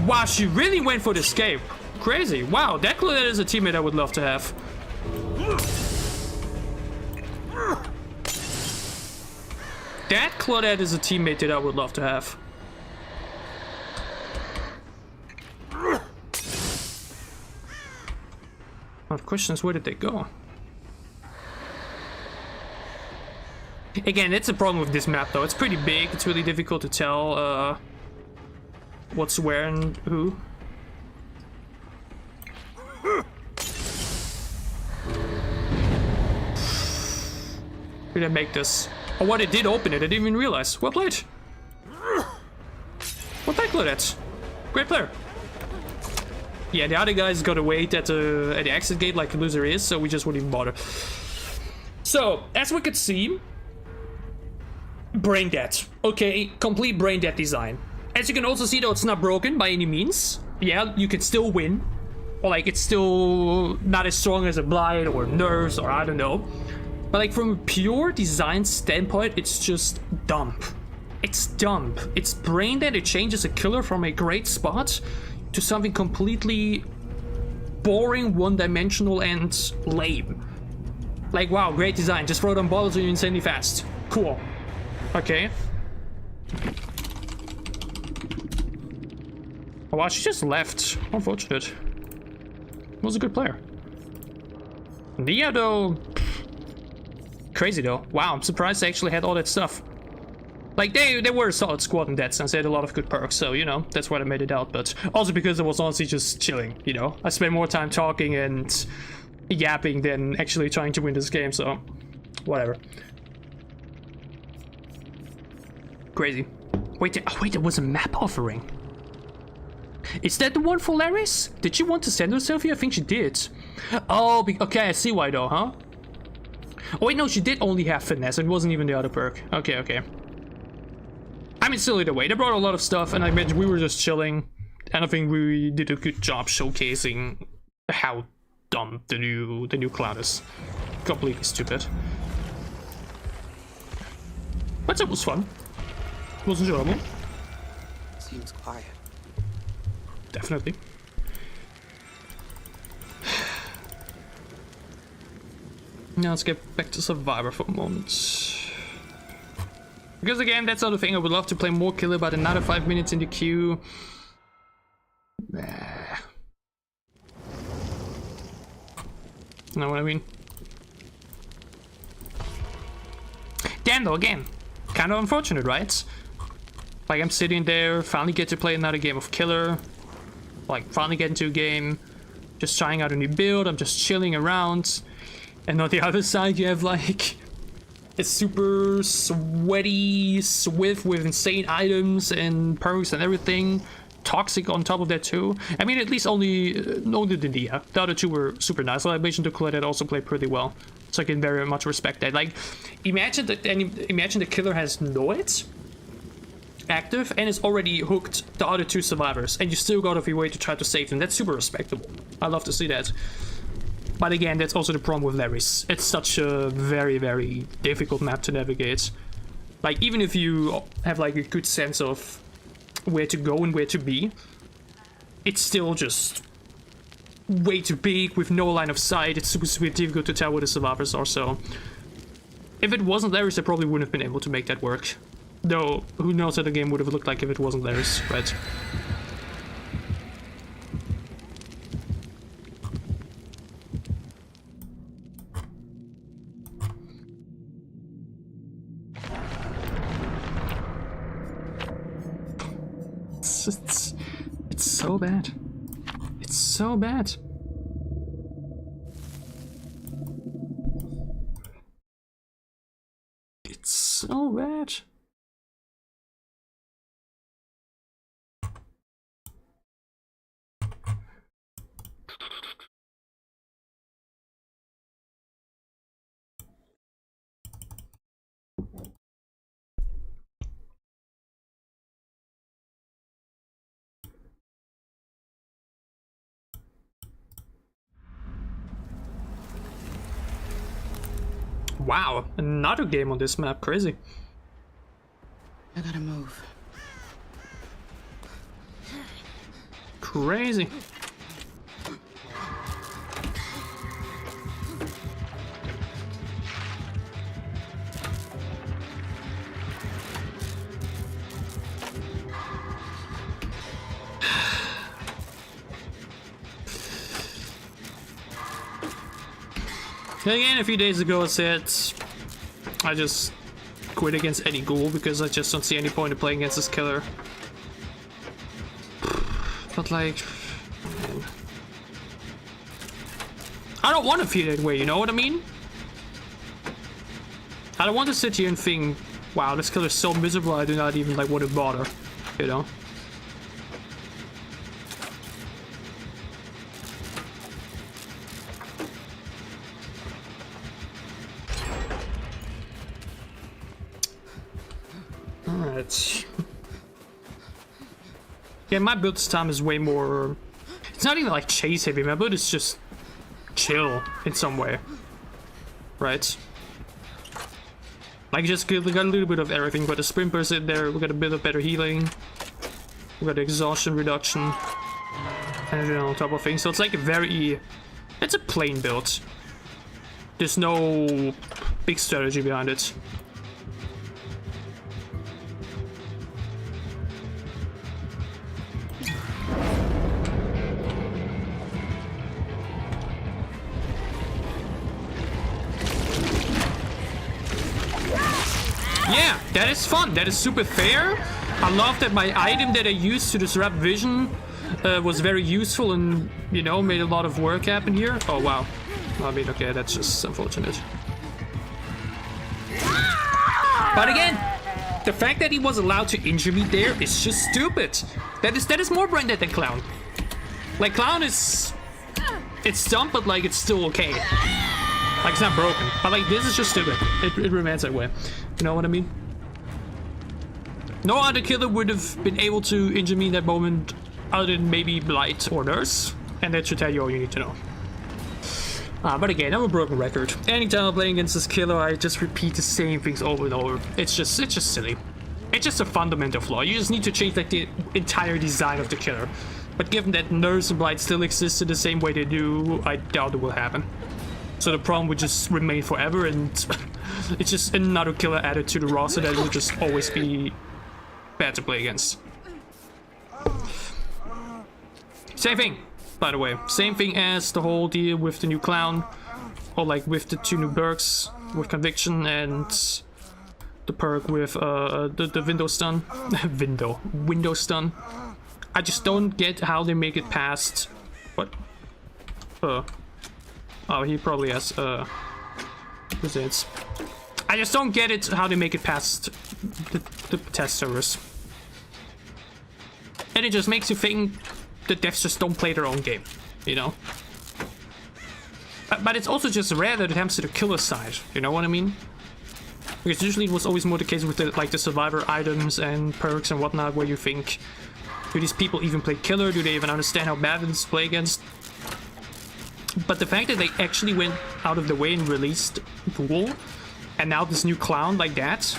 Wow, she really went for the escape. Crazy. Wow, that Claudette is a teammate I would love to have. That Claudette is a teammate that I would love to have. Now the question is, where did they go? Again, it's a problem with this map though. It's pretty big. It's really difficult to tell what's where and who. Did I make this? Oh, what, it did open it. I didn't even realize. Well played. Well played, Claudette. Great player. Yeah, the other guys got to wait at the exit gate like the loser is, so we just wouldn't even bother. So, as we could see, brain dead. Okay, complete brain dead design. As you can also see though, it's not broken by any means. Yeah, you can still win. Or like, it's still not as strong as a Blight or Nerves or I don't know. But like, from a pure design standpoint, it's just dumb. It's dumb. It's brain dead. It changes a killer from a great spot to something completely boring, one-dimensional, and lame. Like, wow, great design. Just throw down balls and you're insanely fast. Cool. Okay. Oh wow, she just left. Unfortunate. Was a good player. Nia though... Crazy though. Wow, I'm surprised they actually had all that stuff. Like, they were a solid squad in that sense. They had a lot of good perks, so, you know, that's why I made it out. But also because I was honestly just chilling, you know? I spent more time talking and yapping than actually trying to win this game, so... Whatever. Crazy. Wait, there was a map offering. Is that the one for Laris? Did she want to send herself here? I think she did. Oh, okay, I see why though, huh? Oh wait, no, she did only have finesse. It wasn't even the other perk. Okay, okay. I mean, still either way, they brought a lot of stuff, and I imagine we were just chilling. And I think we did a good job showcasing how dumb the new cloud is. Completely stupid. But it was fun. It was enjoyable. Seems quiet. Definitely. Now let's get back to Survivor for a moment. Because again, that's the other thing, I would love to play more Killer, but another 5 minutes in the queue. Know what I mean? Damn though, again, kind of unfortunate, right? Like, I'm sitting there, finally get to play another game of Killer. Like, finally get into a game, just trying out a new build, I'm just chilling around. And on the other side, you have like a super sweaty Swift with insane items and perks and everything. Toxic on top of that too. I mean, at least only the other two were super nice. Libation to Colette also played pretty well, so I can very much respect that. Like, imagine the Killer has Noid active and is already hooked the other two survivors, and you still go out of your way to try to save them. That's super respectable. I love to see that. But again, that's also the problem with Larry's. It's such a very, very difficult map to navigate. Like, even if you have like a good sense of where to go and where to be, it's still just way too big with no line of sight. It's super, super difficult to tell where the survivors are, so if it wasn't Larry's, I probably wouldn't have been able to make that work. Though, who knows how the game would have looked like if it wasn't Larry's, right? It's so bad. It's so bad. It's so bad. Wow, another game on this map, crazy. I gotta move. Crazy. Again, a few days ago I said I just quit against any ghoul because I just don't see any point in playing against this Killer. But like, man, I don't want to feel that way, you know what I mean? I don't want to sit here and think, wow, this Killer's so miserable I do not even like want to bother, you know? Alright. Yeah, my build this time is way more... It's not even like chase heavy, my build is just chill in some way. Right? Like, just we got a little bit of everything. We got the sprint burst in there, we got a bit of better healing. We got the exhaustion reduction. And then on top of things, so it's like a very... It's a plain build. There's no big strategy behind it. Yeah, that is fun. That is super fair. I love that my item that I used to disrupt vision was very useful and, you know, made a lot of work happen here. Oh, wow. I mean, okay, that's just unfortunate. But again, the fact that he was allowed to injure me there is just stupid. That is more branded than Clown. Like, Clown is... It's dumb, but, like, it's still okay. Like, it's not broken. But, like, this is just stupid. It remains that way. You know what I mean? No other Killer would have been able to injure me in that moment other than maybe Blight or Nurse. And that should tell you all you need to know. But again, I'm a broken record. Anytime I'm playing against this Killer, I just repeat the same things over and over. It's just silly. It's just a fundamental flaw. You just need to change, like, the entire design of the Killer. But given that Nurse and Blight still exist in the same way they do, I doubt it will happen. So the problem would just remain forever, and it's just another killer added to the roster that would just always be bad to play against. Same thing, by the way. Same thing as the whole deal with the new clown, or like with the 2 new perks, with conviction and the perk with the window stun. window stun. I just don't get how they make it past. What? Oh, he probably has results. I just don't get it how they make it past the test servers. And it just makes you think the devs just don't play their own game, you know? But it's also just rare that it happens to the killer side, you know what I mean? Because usually it was always more the case with the, like the survivor items and perks and whatnot, where you think, do these people even play killer? Do they even understand how bad it is to play against? But the fact that they actually went out of the way and released Pool, and now this new clown like that,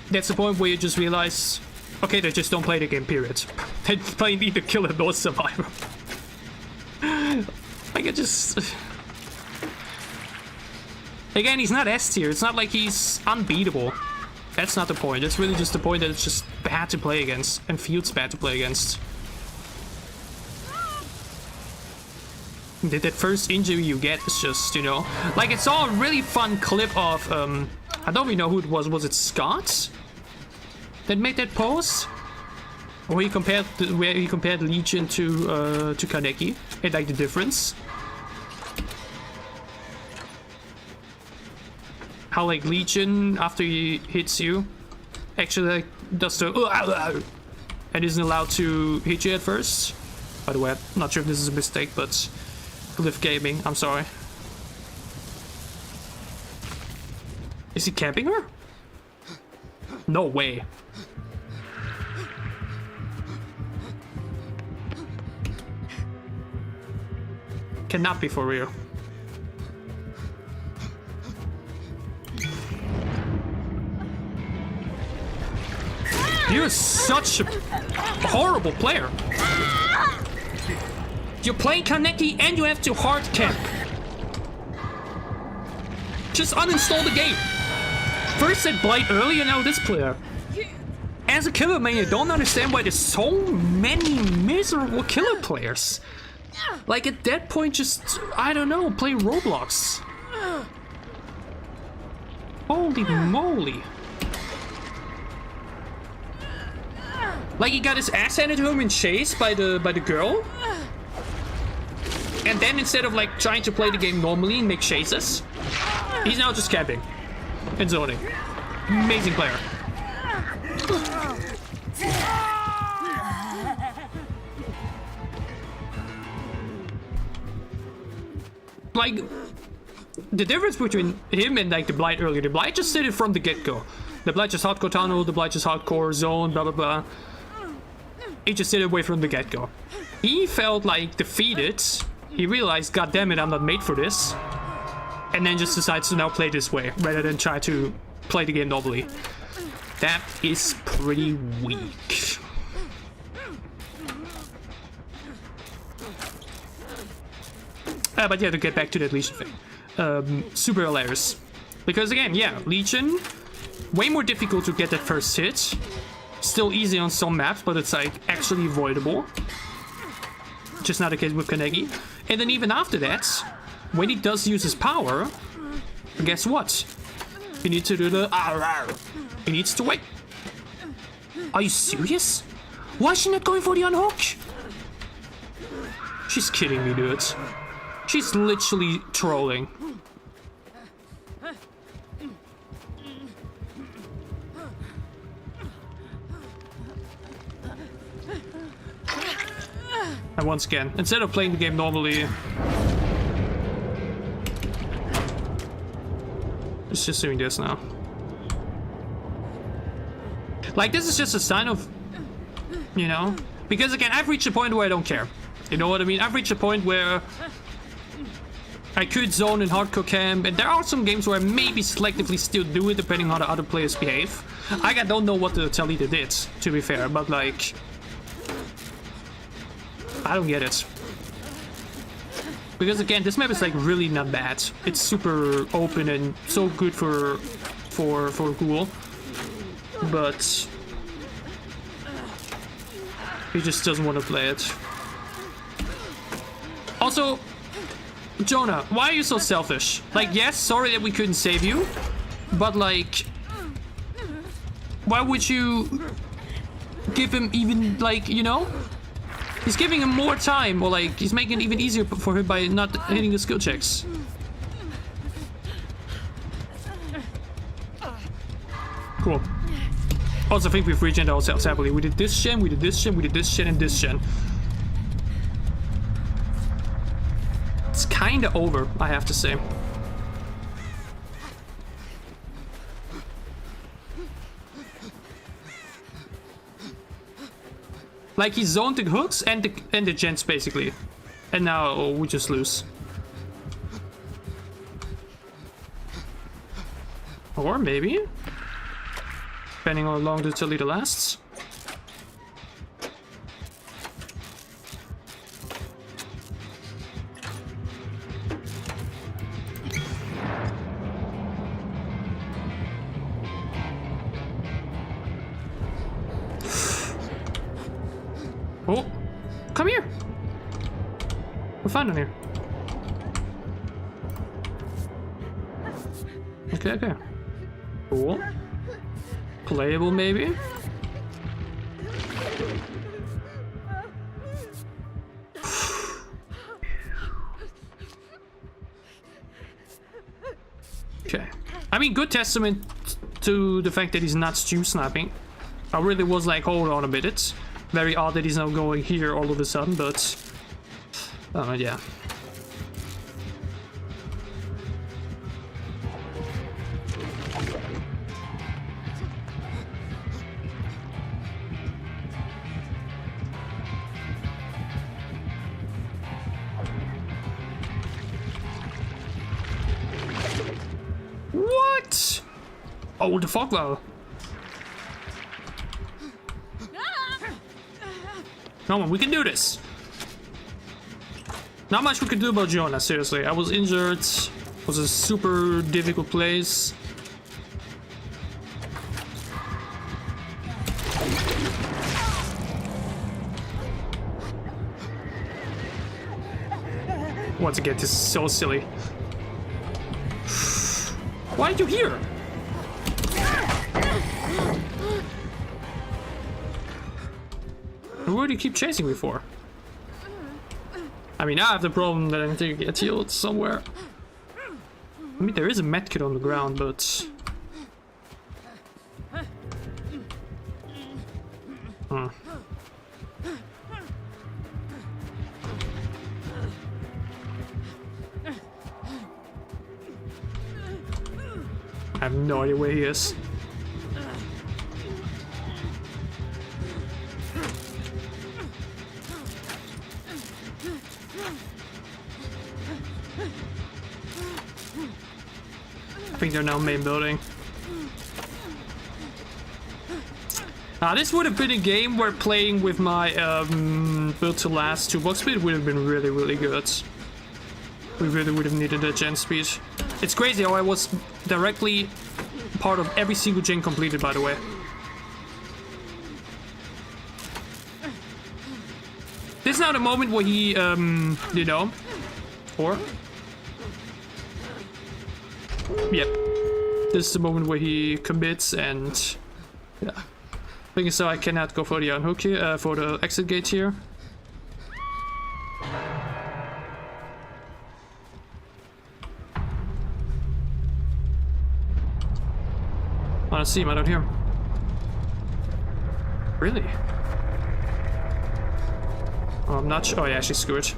that's the point where you just realize, okay, they just don't play the game, period. They play neither killer nor survivor. Like, it just... Again, he's not S tier. It's not like he's unbeatable. That's not the point. It's really just the point that it's just bad to play against, and feels bad to play against. That first injury you get is just, you know... Like, it's all a really fun clip of, I don't even know who it was. Was it Scott that made that post? Where he compared Legion to Kaneki, and like the difference. How like Legion, after he hits you, actually like does the and isn't allowed to hit you at first. By the way, I'm not sure if this is a mistake, but Live Gaming, I'm sorry. Is he camping her? No way. Cannot be for real. You're such a horrible player. You're playing Kaneki and you have to hard camp. Just uninstall the game. First said Blight earlier, now this player. As a killer man, you don't understand why there's so many miserable killer players. Like at that point, just, I don't know, play Roblox. Holy moly. Like he got his ass handed to him in chase by the girl. And then instead of like trying to play the game normally and make chases, he's now just camping and zoning. Amazing player. Like, the difference between him and like the Blight earlier, the Blight just did it from the get-go. The Blight just hardcore tunnel, the Blight just hardcore zone, blah blah blah. He just did it away from the get-go. He felt like defeated. He realized, god damn it, I'm not made for this. And then just decides to now play this way, rather than try to play the game normally. That is pretty weak. But yeah, to get back to that Legion thing. Super hilarious. Because again, yeah, Legion, way more difficult to get that first hit. Still easy on some maps, but it's like actually avoidable. Just not the case with Kaneki. And then even after that, when he does use his power, guess what? He needs to do the he needs to wait. Are you serious? Why is she not going for the unhook? She's kidding me, dude. She's literally trolling. And once again, instead of playing the game normally, it's just doing this now. Like, this is just a sign of, you know, because again, I've reached a point where I don't care. You know what I mean? I've reached a point where I could zone in hardcore camp, and there are some games where I maybe selectively still do it, depending on how the other players behave. I don't know what the Talita did, to be fair, but like, I don't get it. Because again, this map is like really not bad. It's super open and so good for Ghoul. But he just doesn't want to play it. Also, Jonah, why are you so selfish? Like, yes, sorry that we couldn't save you, but like, why would you give him even, like, you know? He's giving him more time, or like, he's making it even easier for him by not hitting the skill checks. Cool. Also, I think we've regenerated ourselves happily. We did this gen, we did this gen, we did this gen, and this gen. It's kinda over, I have to say. Like, he zoned the hooks and the gens, basically. And now we just lose. Or maybe, depending on how long the leader lasts. Oh, come here. We're fine down here. Okay, okay. Cool. Playable, maybe? Okay. I mean, good testament to the fact that he's not stew snapping. I really was like, hold on a minute. Very odd that he's now going here all of a sudden, but... yeah. What? Oh, the fog cloud. Come on, we can do this. Not much we could do about Jonah, seriously. I was injured. It was a super difficult place. Once again, this is so silly. Why are you here? Who would you keep chasing me for? I mean, I have the problem that I need to get healed somewhere. I mean, there is a medkit on the ground, but... I have no idea where he is. I think they're now main building. This would have been a game where playing with my build to last toolbox speed would have been really, really good. We really would have needed that gen speed. It's crazy how I was directly part of every single gen completed, by the way. This is now the moment where he, you know, or... Yep. This is the moment where he commits and... Yeah. Thinking so I cannot go for the unhook here, for the exit gate here. I don't see him, I don't hear him. Really? Oh, I'm not sure. Oh yeah, she's screwed.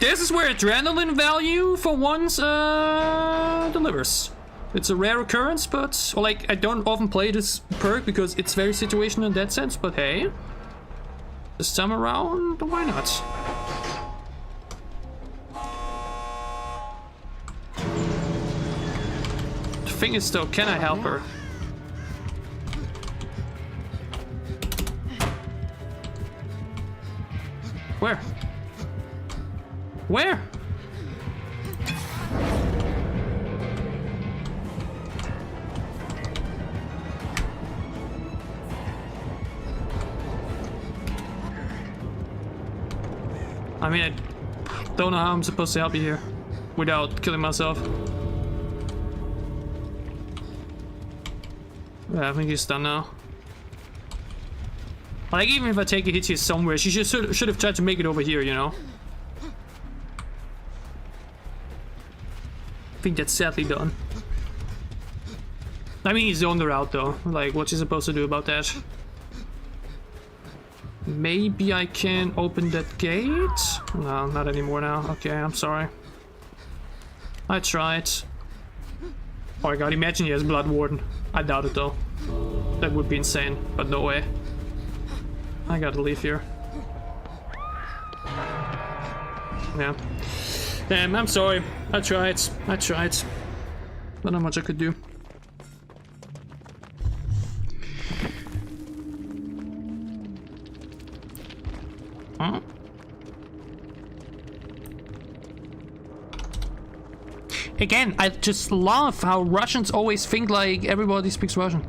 This is where adrenaline value for once delivers. It's a rare occurrence, but or like I don't often play this perk because it's very situational in that sense, but hey. This time around, why not? The thing is though, can I help her? Where? Where? I mean, I don't know how I'm supposed to help you here without killing myself. Yeah, I think he's done now. Like, even if I take a hit here somewhere, she should have tried to make it over here, you know? I think that's sadly done. I mean, he's on the route though. Like, what's he supposed to do about that? Maybe I can open that gate? No, not anymore now. Okay, I'm sorry. I tried. Oh my god, imagine he has Blood Warden. I doubt it though. That would be insane, but no way. I gotta leave here. Yeah. Damn, I'm sorry. I tried. But not much I could do. Huh? Again, I just love how Russians always think like everybody speaks Russian.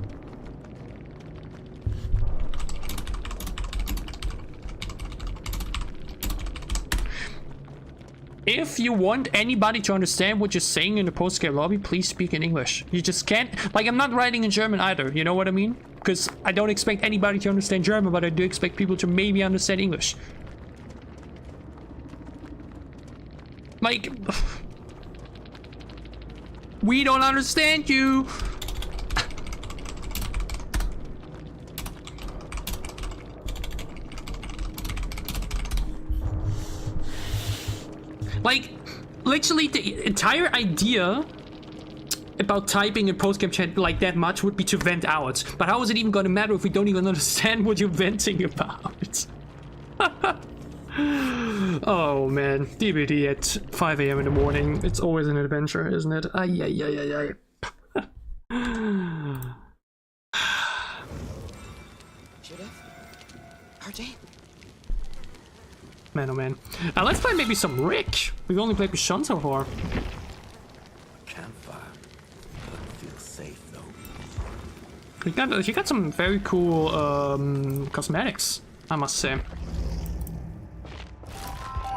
If you want anybody to understand what you're saying in the post-game lobby, please speak in English. You just can't... Like, I'm not writing in German either, you know what I mean? Because I don't expect anybody to understand German, but I do expect people to maybe understand English. Like... We don't understand you! Like, literally the entire idea about typing in post-game chat like that much would be to vent out. But how is it even gonna matter if we don't even understand what you're venting about? Oh man, DBD at 5 AM in the morning. It's always an adventure, isn't it? Ay, ay, ay, ay, ay. RJ? Man, oh man. Let's play maybe some Rick. We've only played Michonne so far. Campfire. Doesn't feel safe though. He got some very cool cosmetics, I must say.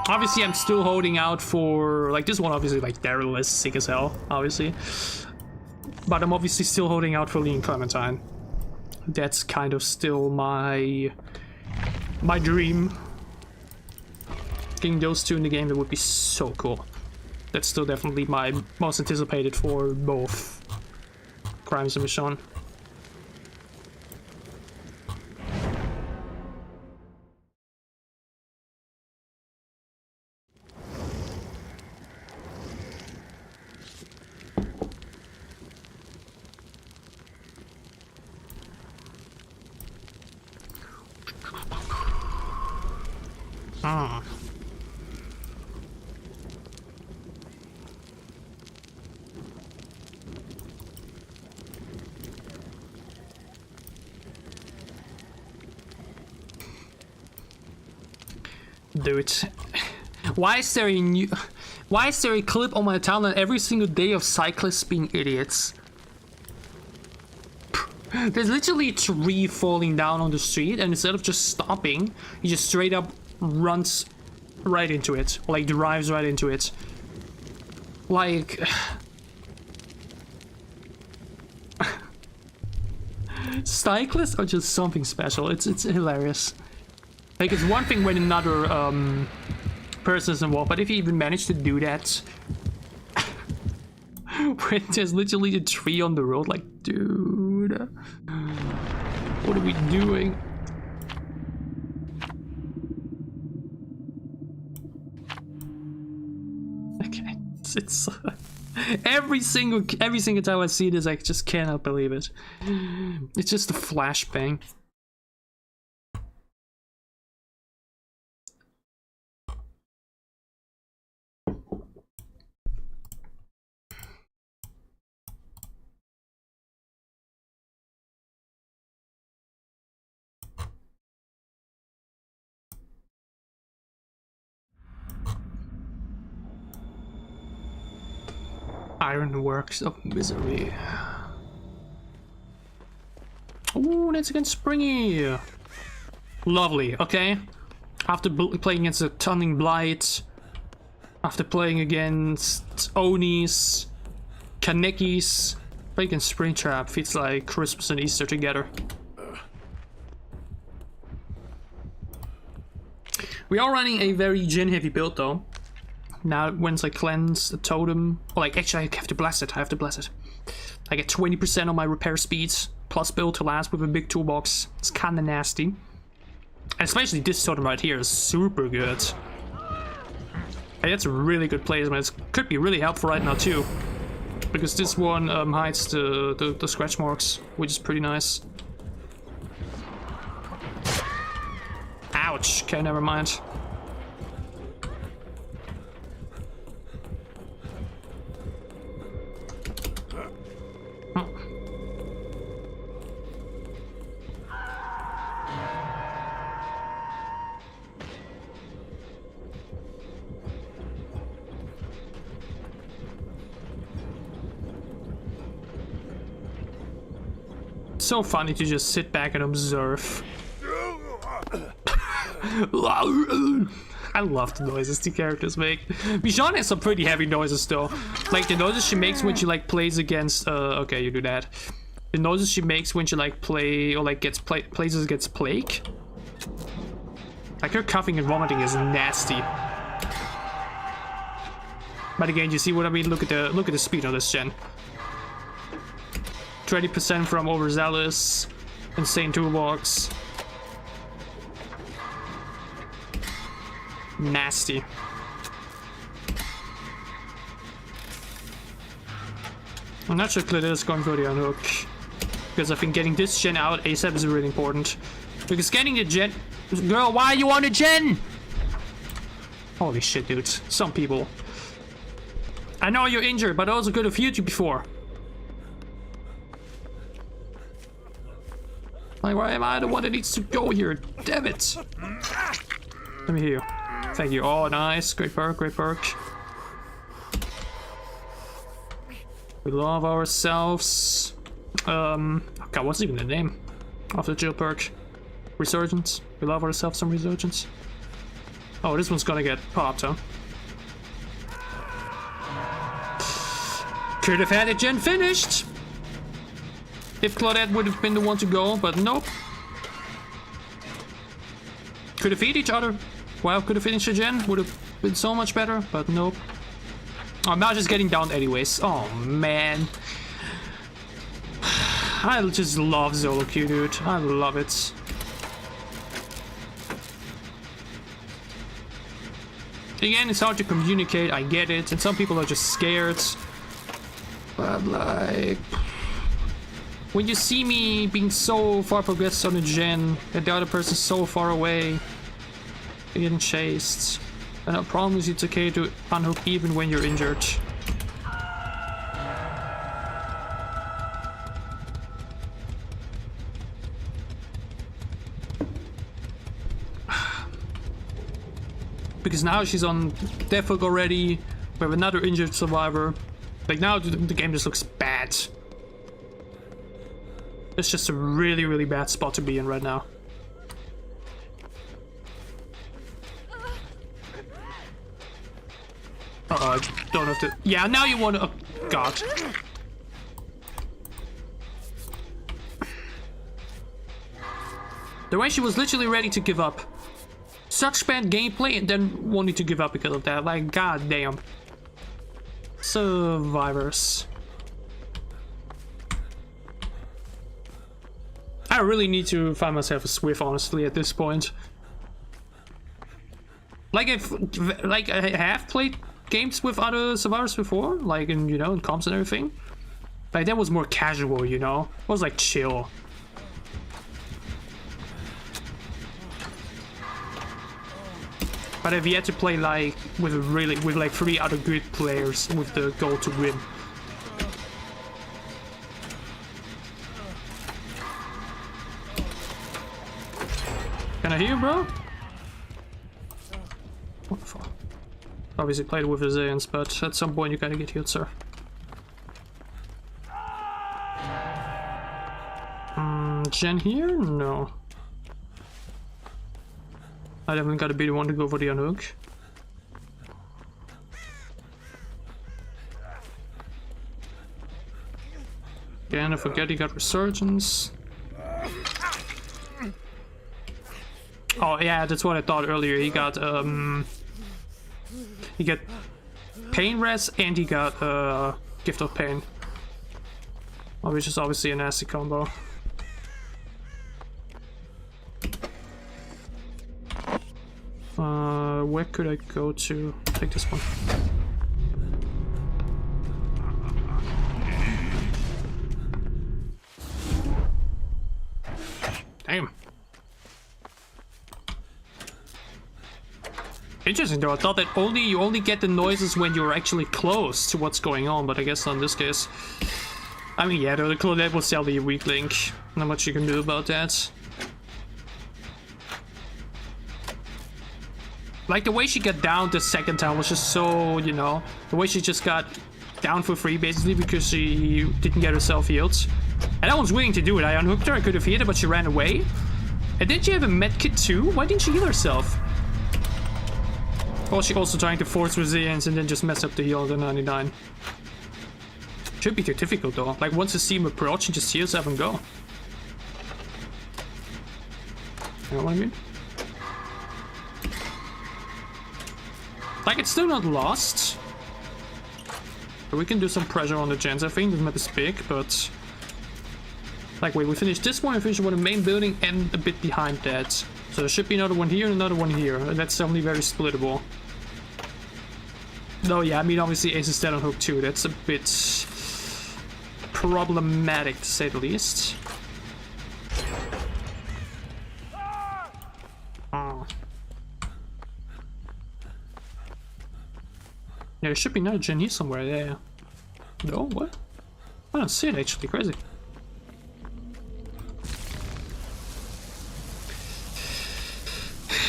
Obviously, I'm still holding out for like this one. Obviously, like Daryl is sick as hell, obviously. But I'm obviously still holding out for Leon Clementine. That's kind of still my dream. Getting those two in the game, that would be so cool. That's still definitely my most anticipated for both Crimes and Michonne. Ah. Dude, why is there a clip on my timeline every single day of cyclists being idiots? There's literally a tree falling down on the street, and instead of just stopping, he just straight up runs right into it, like drives right into it. Like, cyclists are just something special. It's hilarious. Like, it's one thing when another person is involved, but if you even manage to do that when there's literally a tree on the road, like, dude, what are we doing? Okay, it's every single time I see this, I just cannot believe it. It's just a flashbang. Ironworks of Misery. Ooh, that's against Springy. Lovely, okay. After playing against the Tunning Blight, after playing against Onis, Kanekis, playing against Springtrap feels like Christmas and Easter together. We are running a very gen heavy build though. Now once I cleanse the totem, or like actually I have to bless it, I get 20% on my repair speeds, plus build to last with a big toolbox. It's kinda nasty. And especially this totem right here is super good. And it's a really good placement. It could be really helpful right now too. Because this one hides the scratch marks, which is pretty nice. Ouch! Okay, never mind. So funny to just sit back and observe. I love the noises the characters make. Michonne has some pretty heavy noises though. Like the noises she makes when she like plays against okay, you do that. The noises she makes when she like play or like plays against Plague. Like her coughing and vomiting is nasty. But again, you see what I mean? Look at the speed on this gen. 20% from Overzealous, Insane Toolbox. Nasty. I'm not sure Clit is going for the unhook. Because I think getting this gen out ASAP is really important. Because getting the gen... Girl, why you on a gen? Holy shit, dude. Some people. I know you're injured, but I also could have healed you before. Like, why am I the one that needs to go here? Damn it! Let me heal you. Thank you. Oh, nice. Great perk, great perk. We love ourselves. Oh god, what's even the name of the Jill perk? Resurgence. We love ourselves some Resurgence. Oh, this one's gonna get popped, huh? Could have had a gen finished! If Claudette would have been the one to go, but nope. Could have feed each other. Well, could have finished a gen. Would have been so much better, but nope. I'm now just getting down anyways. Oh, man. I just love Zolo Q, dude. I love it. Again, it's hard to communicate. I get it. And some people are just scared. But, like... when you see me being so far progressed on a gen, and the other person's so far away, you're getting chased, and I promise it's okay to unhook even when you're injured. Because now she's on death hook already, we have another injured survivor. Like now the game just looks bad. It's just a really, really bad spot to be in right now. Uh-oh, I don't have to... Yeah, now you want to... Oh, God. The way she was literally ready to give up. Such bad gameplay and then wanting to give up because of that. Like, god damn. Survivors. I really need to find myself a Swift, honestly, at this point. Like, I have played games with other survivors before, like in, you know, in comps and everything. Like, that was more casual, you know? It was like chill. But I've yet to play like with like 3 other good players with the goal to win. Can I hear you, bro? What the fuck? Obviously played with resilience, but at some point you gotta get healed, sir. Gen here? No. I definitely gotta be the one to go for the unhook. Again, I forget he got resurgence. Oh yeah, that's what I thought earlier. He got pain res and he got gift of pain. Oh, which is obviously a nasty combo. Where could I go to? Take this one. Damn. Interesting though, I thought that you only get the noises when you're actually close to what's going on, but I guess not in this case. I mean, yeah, the Claudette will sell the weak link. Not much you can do about that. Like, the way she got down the second time was just so, you know, the way she just got down for free, basically, because she didn't get herself healed. And I was willing to do it. I unhooked her, I could have healed her, but she ran away. And didn't she have a medkit too? Why didn't she heal herself? Or she also trying to force resilience and then just mess up the heal on the 99. Should be too difficult though. Like, once you see him approach, you just heal yourself and go. You know what I mean? Like, it's still not lost. But we can do some pressure on the gens, I think. The map is big, but... Like, wait, we finished this one, we finished one in the main building, and a bit behind that. So there should be another one here and another one here. And that's only very splittable. No, yeah, I mean, obviously Ace is dead on hook too. That's a bit... problematic, to say the least. Oh. Yeah, there should be another gen here somewhere, yeah. No, what? I don't see it, actually. Crazy.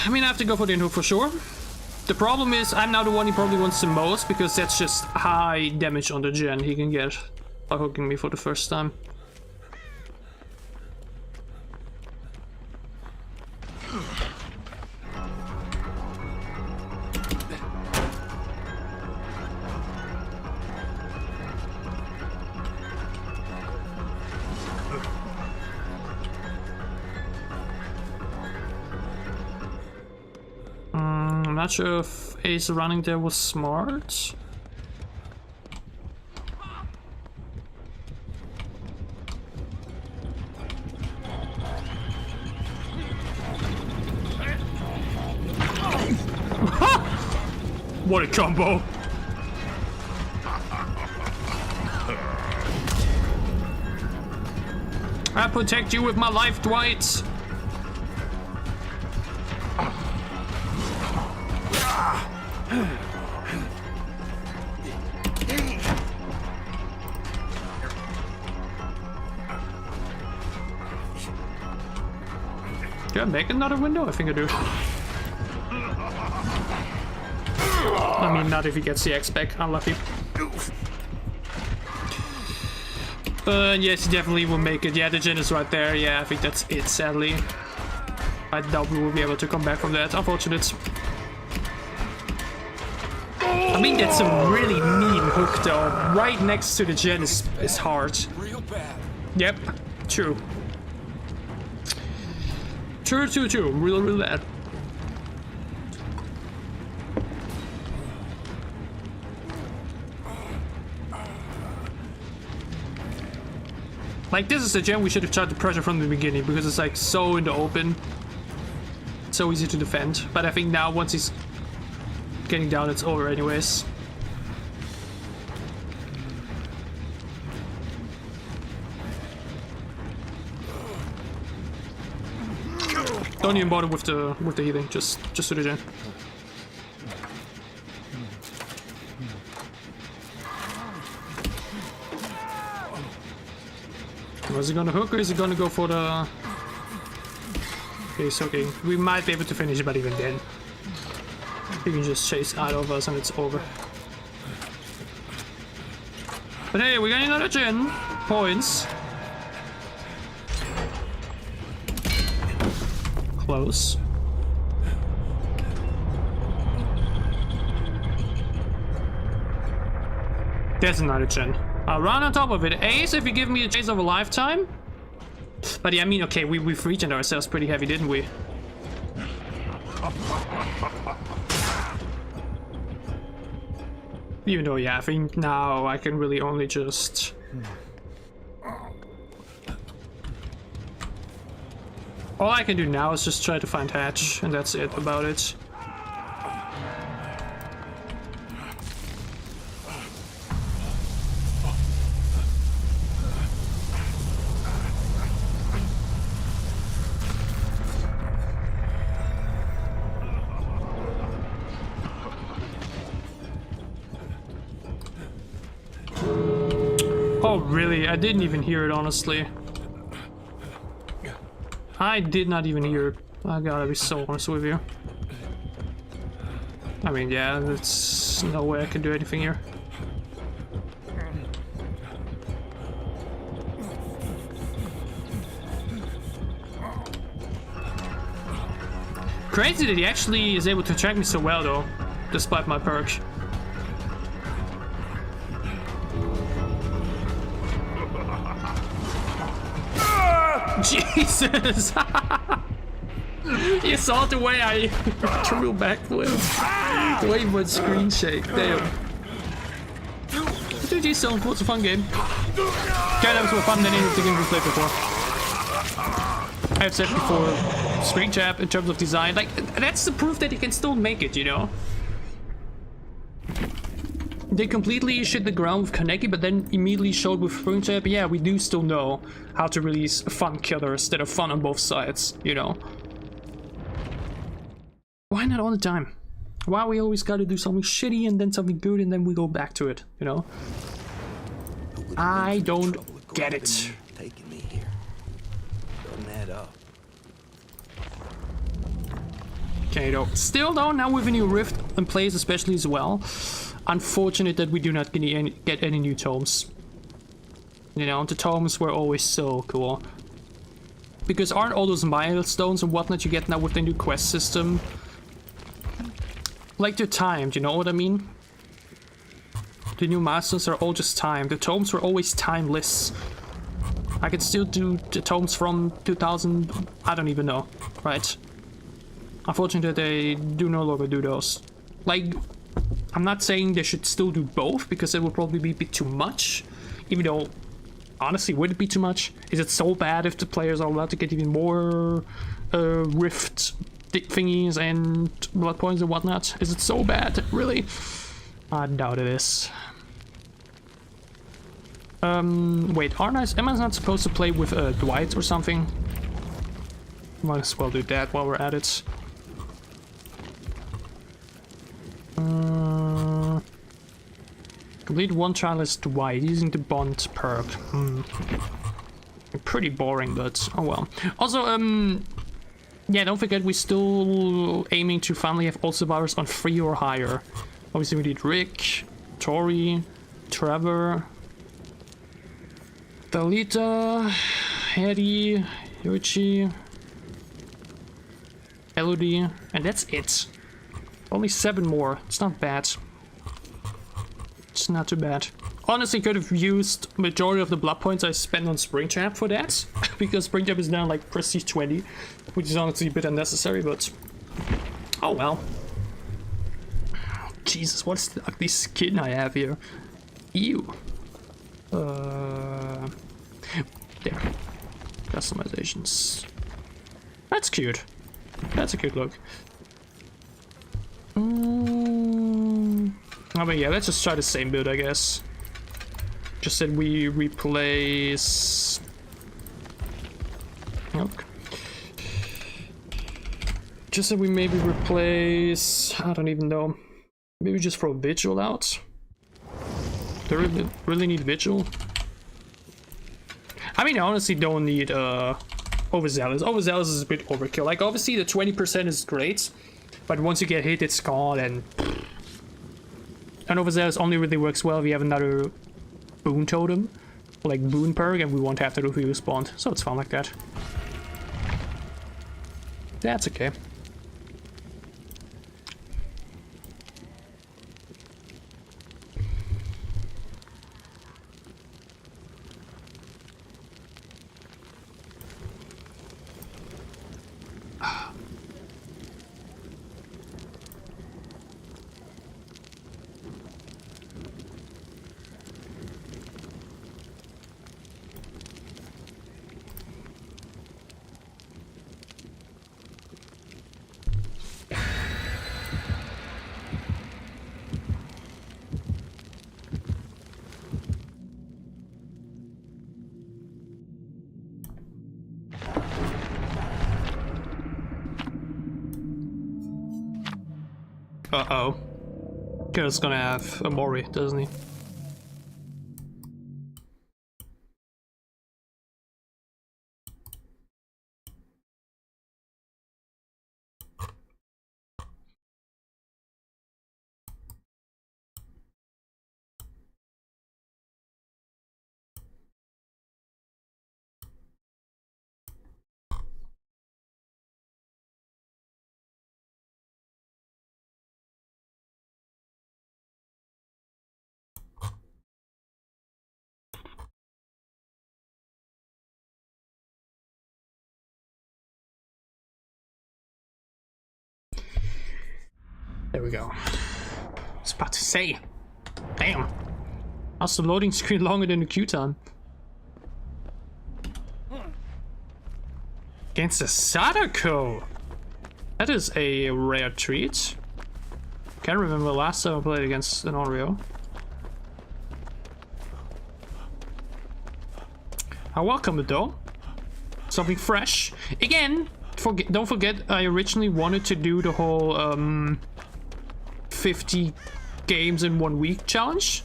I mean, I have to go for the inhook for sure. The problem is, I'm now the one he probably wants the most, because that's just high damage on the gen he can get by hooking me for the first time. I'm not sure if Ace running there was smart. What a combo! I protect you with my life, Dwight! Do I make another window? I think I do. I mean, not if he gets the X back. Unlucky. Yes, he definitely will make it. Yeah, the gen is right there. Yeah, I think that's it, sadly. I doubt we will be able to come back from that. Unfortunate. I mean, that's a really mean hook, though. Right next to the gen is hard. Real bad. Yep, true. True. Real bad. Like, this is a gen we should have tried to pressure from the beginning, because it's like so in the open. So easy to defend. But I think now, once he's getting down, it's over anyways. Don't even bother with the healing, just to the gen. Was he gonna hook or is he gonna go for the... Okay, he's hooking. We might be able to finish it, but even then. He can just chase out of us and it's over. But hey, we got another gen. Points. close. There's another gen. I'll run on top of it. Ace if you give me a chase of a lifetime. But yeah, I mean, okay, we've regenerated ourselves pretty heavy, didn't we? Even though, yeah, I think now I can really only just... All I can do now is just try to find Hatch, and that's it about it. Oh, really? I didn't even hear it, honestly. I did not even hear it. I gotta be so honest with you. I mean, yeah, there's no way I can do anything here. Crazy that he actually is able to track me so well, though, despite my perk. Jesus! You saw the way I threw backflip. The way you went screen shake. Damn. GG Stone, what's a fun game? Okay, that was more fun than any of the games we played before. I have said before, screen cap in terms of design, like, that's the proof that you can still make it, you know? They completely shit the ground with Kaneki, but then immediately showed with Spring Trap, yeah, we do still know how to release fun killers that are fun on both sides, you know? Why not all the time? Why we always gotta do something shitty and then something good and then we go back to it, you know? I don't get it. Taking me here. Doesn't add up. Okay, though. Still though, now with a new rift in place especially as well. Unfortunate that we do not get any new tomes. You know, the tomes were always so cool. Because aren't all those milestones and whatnot you get now with the new quest system? Like they're timed, you know what I mean? The new milestones are all just timed. The tomes were always timeless. I could still do the tomes from 2000, I don't even know, right? Unfortunate that they do no longer do those. Like, I'm not saying they should still do both, because it would probably be a bit too much. Even though, honestly, would it be too much? Is it so bad if the players are allowed to get even more rift thingies and blood points and whatnot? Is it so bad? Really? I doubt it is. Wait, am I not supposed to play with Dwight or something? Might as well do that while we're at it. Complete one trial as Dwight using the Bond perk. Pretty boring, but oh well. Also, yeah, don't forget we're still aiming to finally have all survivors on 3 or higher. Obviously we need Rick, Tori, Trevor, Dalita, Harry, Yuichi, Elodie, and that's it. Only 7 more. It's not bad. It's not too bad. Honestly, could have used majority of the blood points I spent on Spring Trap for that, because Spring Trap is now like prestige 20, which is honestly a bit unnecessary, but oh well. Jesus, what's the ugly skin I have here? Ew. There. Customizations. That's cute. That's a cute look. I mean, yeah, let's just try the same build, I guess. Just that we replace... Okay. Just that we maybe replace... I don't even know. Maybe just throw Vigil out. Do we really need Vigil? I mean, I honestly don't need Overzealous. Overzealous is a bit overkill. Like, obviously the 20% is great, but once you get hit, it's gone, and Overzealous only really works well if you have another boon totem, like boon perk, and we won't have to do respawn, so it's fun like that. That's okay. Uh-oh. Kira's gonna have a Mori, doesn't he? There we go. I was about to say. Damn. How's the loading screen longer than the queue time? Against a Sadako! That is a rare treat. Can't remember the last time I played against an Oreo. I welcome it though. Something fresh. Again, don't forget I originally wanted to do the whole 50 games in 1 week challenge.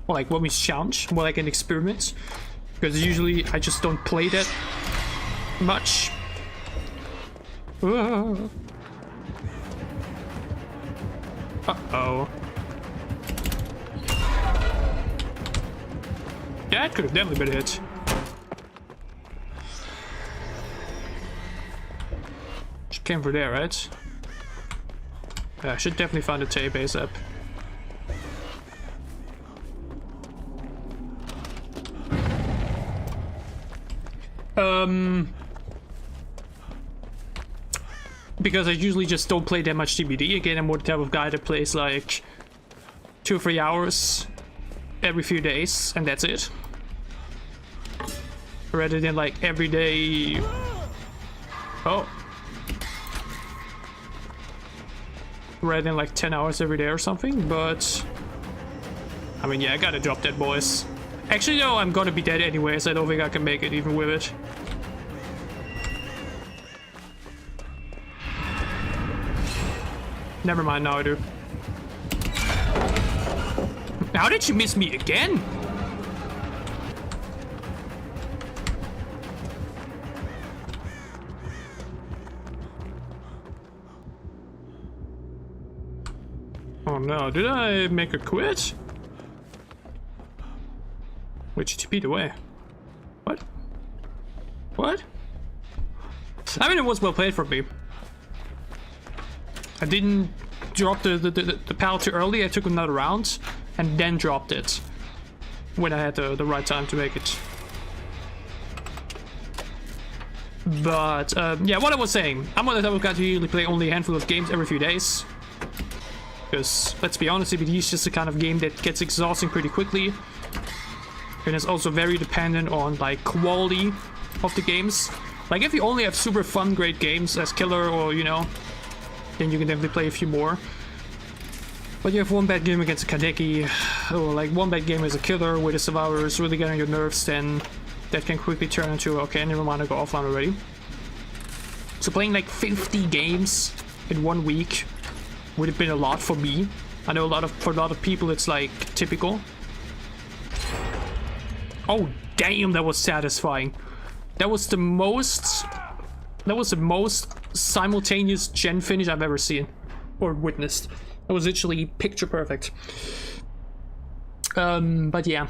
Or like 1 week challenge, more like an experiment. Because usually I just don't play that much. Uh-oh. That could have definitely been a hit. She came for there, right? Yeah, I should definitely find a tape ASAP. Because I usually just don't play that much TBD. Again, I'm more the type of guy that plays like 2 or 3 hours every few days, and that's it. Rather than like every day. Oh. Rather than like 10 hours every day or something, but I mean, yeah, I gotta drop that, boys. Actually, no, I'm gonna be dead anyways. I don't think I can make it even with it. Never mind, now I do. How did you miss me again? Oh no, did I make her quit? Wait, she TP'd away. What? What? I mean, it was well played from me. I didn't drop the pal too early. I took another round and then dropped it when I had the right time to make it. But yeah, what I was saying, I'm one of the type of guy to usually play only a handful of games every few days. Because let's be honest, CBD is just the kind of game that gets exhausting pretty quickly. And it's also very dependent on like quality of the games. Like if you only have super fun, great games as killer, or you know, then you can definitely play a few more. But you have one bad game against a Kadeki, or like one bad game as a killer where the survivors really get on your nerves, then that can quickly turn into, okay, never mind, I go offline already. So playing like 50 games in 1 week would have been a lot for me. I know for a lot of people it's like typical. Oh damn, that was satisfying. That was the most simultaneous gen finish I've ever seen or witnessed. It was literally picture perfect. But yeah,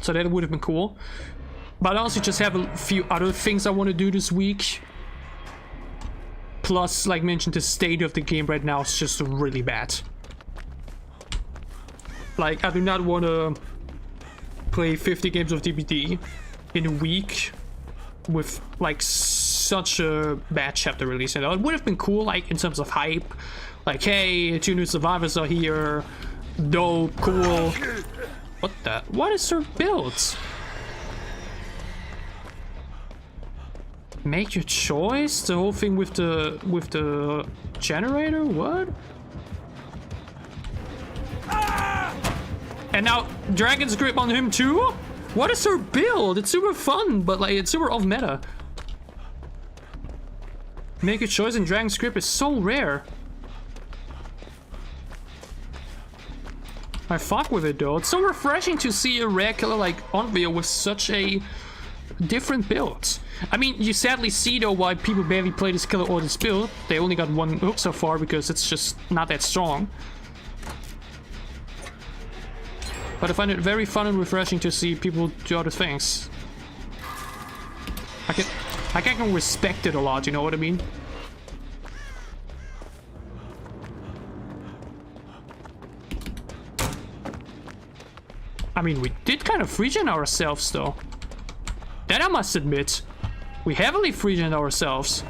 so that would have been cool. But I also just have a few other things I want to do this week. Plus, like mentioned, the state of the game right now is just really bad. Like, I do not want to play 50 games of DBD in a week with like such a bad chapter release. And it would have been cool, like in terms of hype. Like, hey, 2 new survivors are here. Dope, cool. What the? What is her build? Make your choice? The whole thing with the generator? What? And now Dragon's Grip on him too? What is her build? It's super fun, but like it's super off meta. Make your choice in Dragon's Grip is so rare. I fuck with it though. It's so refreshing to see a rare killer like Onvia with such a different build. I mean, you sadly see though why people barely play this killer or this build. They only got 1 hook so far because it's just not that strong. But I find it very fun and refreshing to see people do other things. I can respect it a lot, you know what I mean? I mean, we did kind of regen ourselves though. That I must admit. We heavily regened ourselves.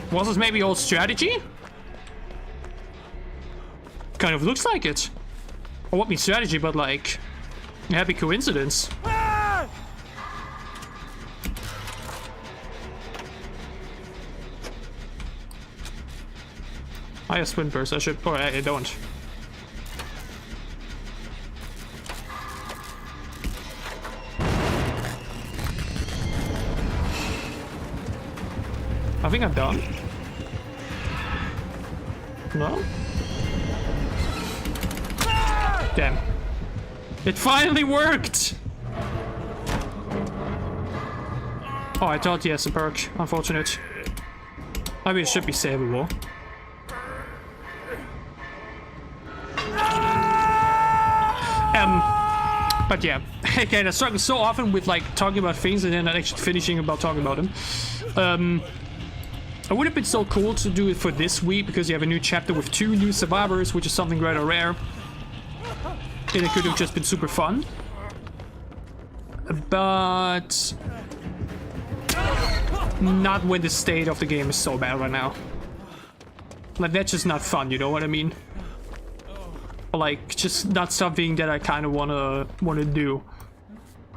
Was this maybe old strategy? Kind of looks like it. Or what means strategy, but like a happy coincidence. I have sprint burst. I should. Or I don't. I think I'm done. No? Damn. It finally worked! Oh, I thought yes, a perk. Unfortunate. I mean, it should be savable. But yeah, again, I struggle so often with like talking about things and then not actually finishing about talking about them. It would have been so cool to do it for this week because you have a new chapter with 2 new survivors, which is something rather rare. And it could have just been super fun. But not when the state of the game is so bad right now. Like, that's just not fun, you know what I mean? Or like, just not something that I kind of wanna do.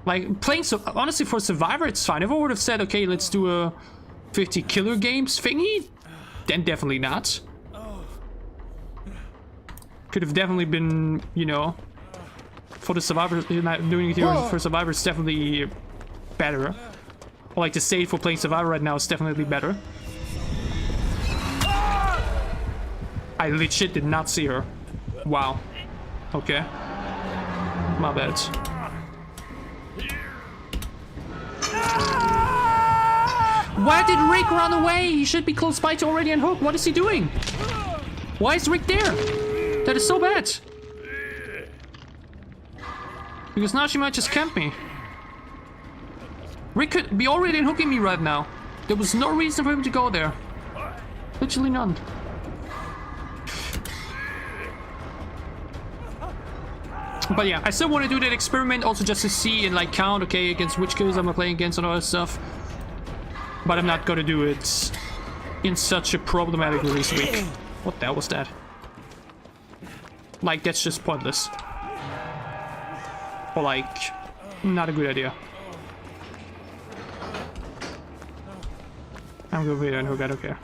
Like, playing, so honestly, for Survivor, it's fine. If I would have said, okay, let's do a 50 killer games thingy, then definitely not. Could have definitely been, you know, for the Survivors, doing it here for Survivor is definitely better. Or like the state for playing Survivor right now is definitely better. I legit did not see her. Wow. Okay. My bad. Why did Rick run away? He should be close by to already unhook. What is he doing? Why is Rick there? That is so bad. Because now she might just camp me. Rick could be already unhooking me right now. There was no reason for him to go there. Literally none. But yeah, I still want to do that experiment also just to see and like count, okay, against which kills I'm playing against and all that stuff. But I'm not gonna do it in such a problematic release week. What the hell was that? Like, that's just pointless. Or like, not a good idea. I'm gonna wait and hook, I don't care.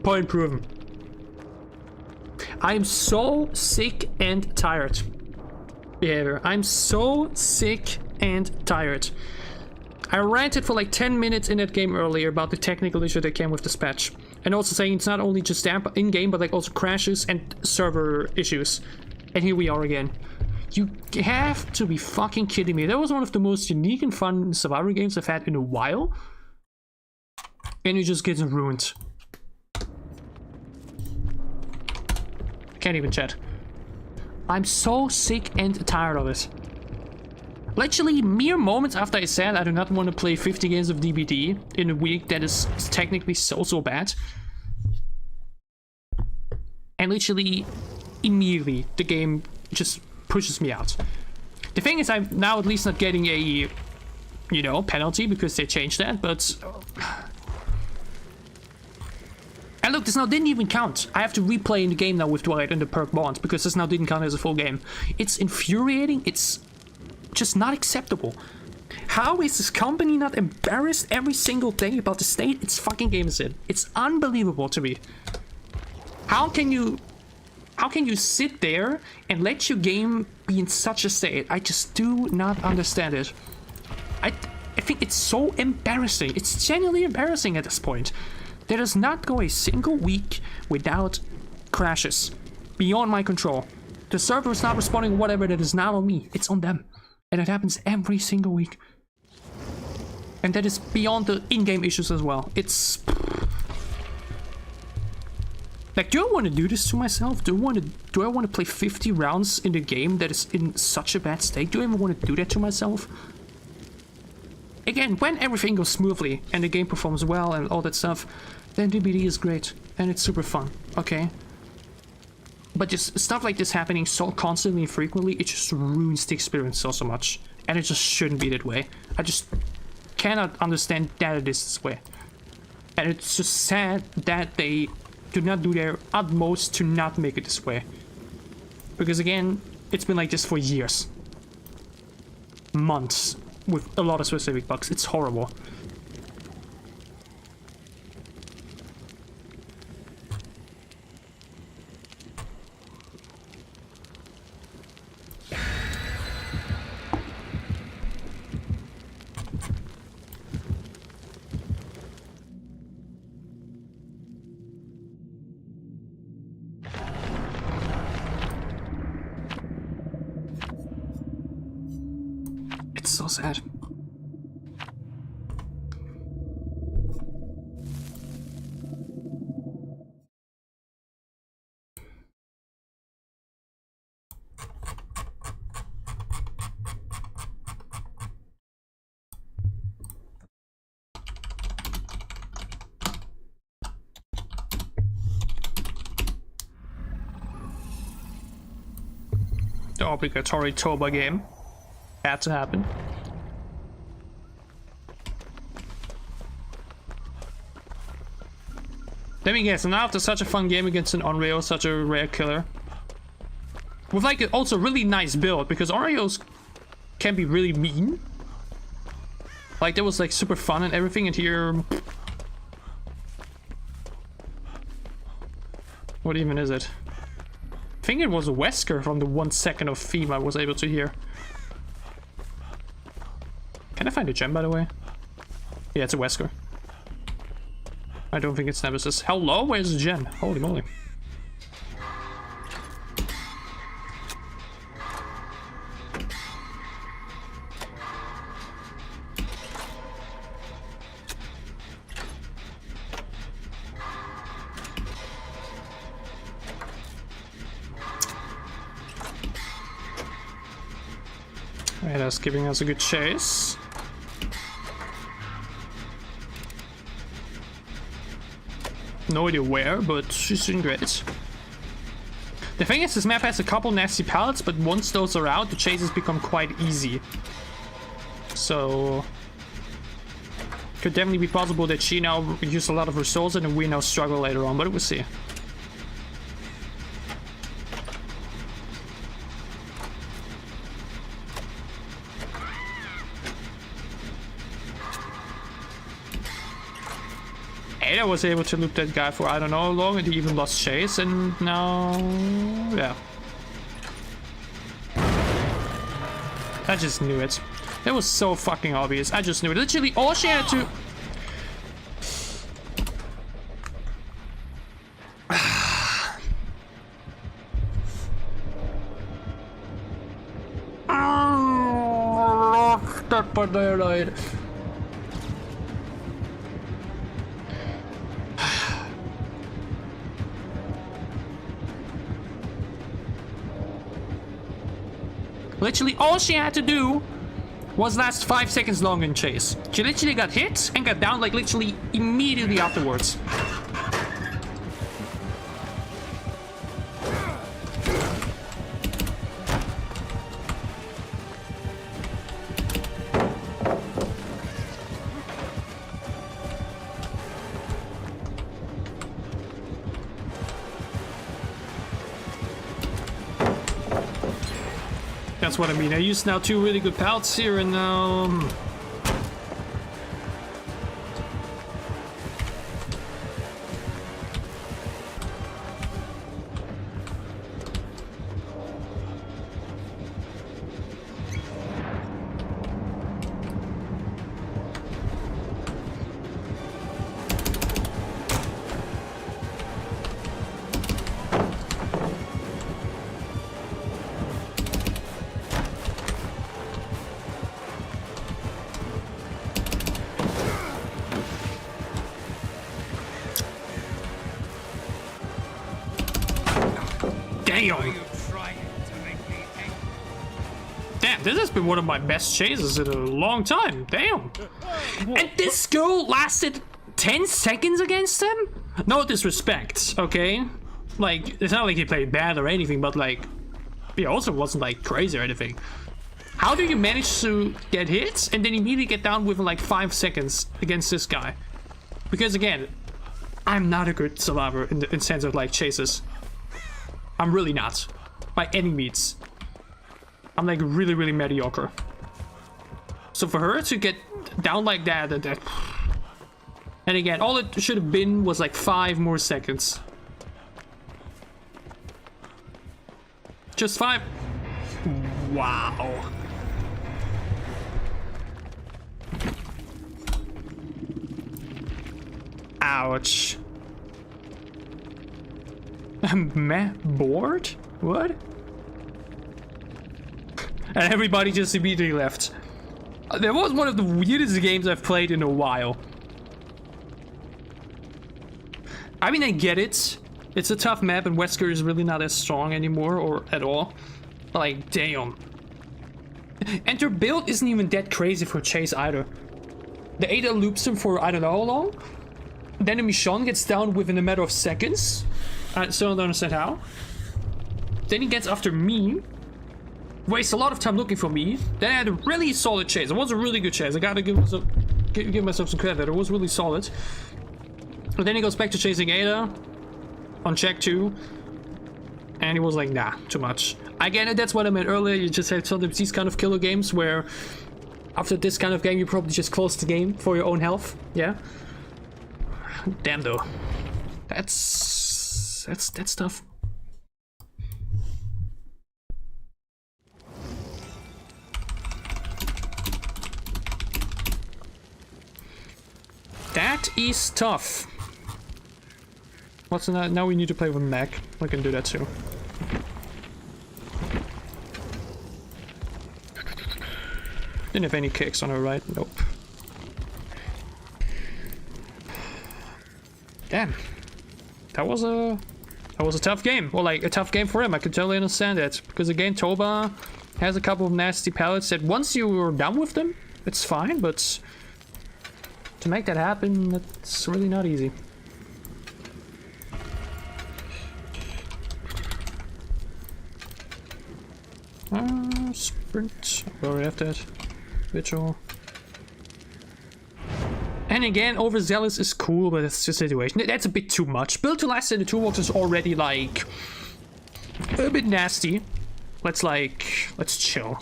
Point proven. I'm so sick and tired. Behavior. I'm so sick and tired. I ranted for like 10 minutes in that game earlier about the technical issue that came with this patch. And also saying it's not only just damp in-game, but like also crashes and server issues. And here we are again. You have to be fucking kidding me. That was one of the most unique and fun survival games I've had in a while. And it just gets ruined. Can't even chat. I'm so sick and tired of it. Literally, mere moments after I said I do not want to play 50 games of DBD in a week that is technically so bad. And literally, immediately, the game just pushes me out. The thing is, I'm now at least not getting a, you know, penalty because they changed that, but... And look, this now didn't even count. I have to replay in the game now with Dwight and the perk bonds because this now didn't count as a full game. It's infuriating. It's just not acceptable. How is this company not embarrassed every single day about the state its fucking game is in? It's unbelievable to me. How can you sit there and let your game be in such a state? I just do not understand it. I think it's so embarrassing. It's genuinely embarrassing at this point. There does not go a single week without crashes beyond my control. The server is not responding whatever, that is not on me. It's on them. And it happens every single week. And that is beyond the in-game issues as well. It's... Like, do I want to do this to myself? Do I want to play 50 rounds in the game that is in such a bad state? Do I even want to do that to myself? Again, when everything goes smoothly and the game performs well and all that stuff, then DBD is great and it's super fun, okay? But just stuff like this happening so constantly and frequently, it just ruins the experience so much. And it just shouldn't be that way. I just cannot understand that it is this way. And it's just sad that they do not do their utmost to not make it this way. Because again, it's been like this for years. Months. With a lot of specific bugs. It's horrible. It's so sad. The obligatory Toba game. Had to happen. Let me guess, and after such a fun game against an Onryo, such a rare killer. With like also really nice build, because Onryos can be really mean. Like that was like super fun and everything, and here... What even is it? I think it was a Wesker from the 1 second of theme I was able to hear. Can I find a gem, by the way? Yeah, it's a Wesker. I don't think it's Nemesis. Hello? Where's the gem? Holy moly. Alright, that's giving us a good chase. No idea where, but she's doing great. The thing is, this map has a couple nasty pallets, but once those are out, the chases become quite easy. So... could definitely be possible that she now used a lot of resources and we now struggle later on, but we'll see. I was able to loop that guy for I don't know how long, and he even lost chase, and now... yeah. I just knew it. That was so fucking obvious. I just knew it. Literally all she had to... by daylight. Literally, all she had to do was last 5 seconds long in chase. She literally got hit and got down like literally immediately afterwards. That's what I mean. I used now 2 really good pallets here and damn! Damn, this has been one of my best chases in a long time. Damn! And this girl lasted 10 seconds against him? No disrespect, okay? Like, it's not like he played bad or anything, but like, he also wasn't like crazy or anything. How do you manage to get hits and then immediately get down within like 5 seconds against this guy? Because again, I'm not a good survivor in the sense of like chases. I'm really not. By any means. I'm like really, really mediocre. So for her to get down like that, and again, all it should have been was like 5 more seconds. Just 5. Wow. Ouch. Bored? What? And everybody just immediately left. That was one of the weirdest games I've played in a while. I mean, I get it. It's a tough map and Wesker is really not as strong anymore or at all. Like, damn. And their build isn't even that crazy for Chase either. The Ada loops him for I don't know how long. Then the Michonne gets down within a matter of seconds. I still don't understand how. Then he gets after me. Wastes a lot of time looking for me. Then I had a really solid chase. It was a really good chase. I gotta give myself some credit. It was really solid. And then he goes back to chasing Ada on check 2. And he was like, nah, too much. Again, that's what I meant earlier. You just have sometimes these kind of killer games where after this kind of game, you probably just close the game for your own health. Yeah. Damn though. That's tough. That is tough. What's that? Now we need to play with mech. We can do that too. Didn't have any kicks on her right. Nope. Damn. That was a tough game. Well, like a tough game for him. I can totally understand that. Because again, Toba has a couple of nasty pallets that once you're done with them, it's fine, but to make that happen, that's really not easy. Sprint. We already have that. Vigil. And again, overzealous is cool, but it's just a situation. That's a bit too much. Build to last in the toolbox is already like a bit nasty. Let's chill.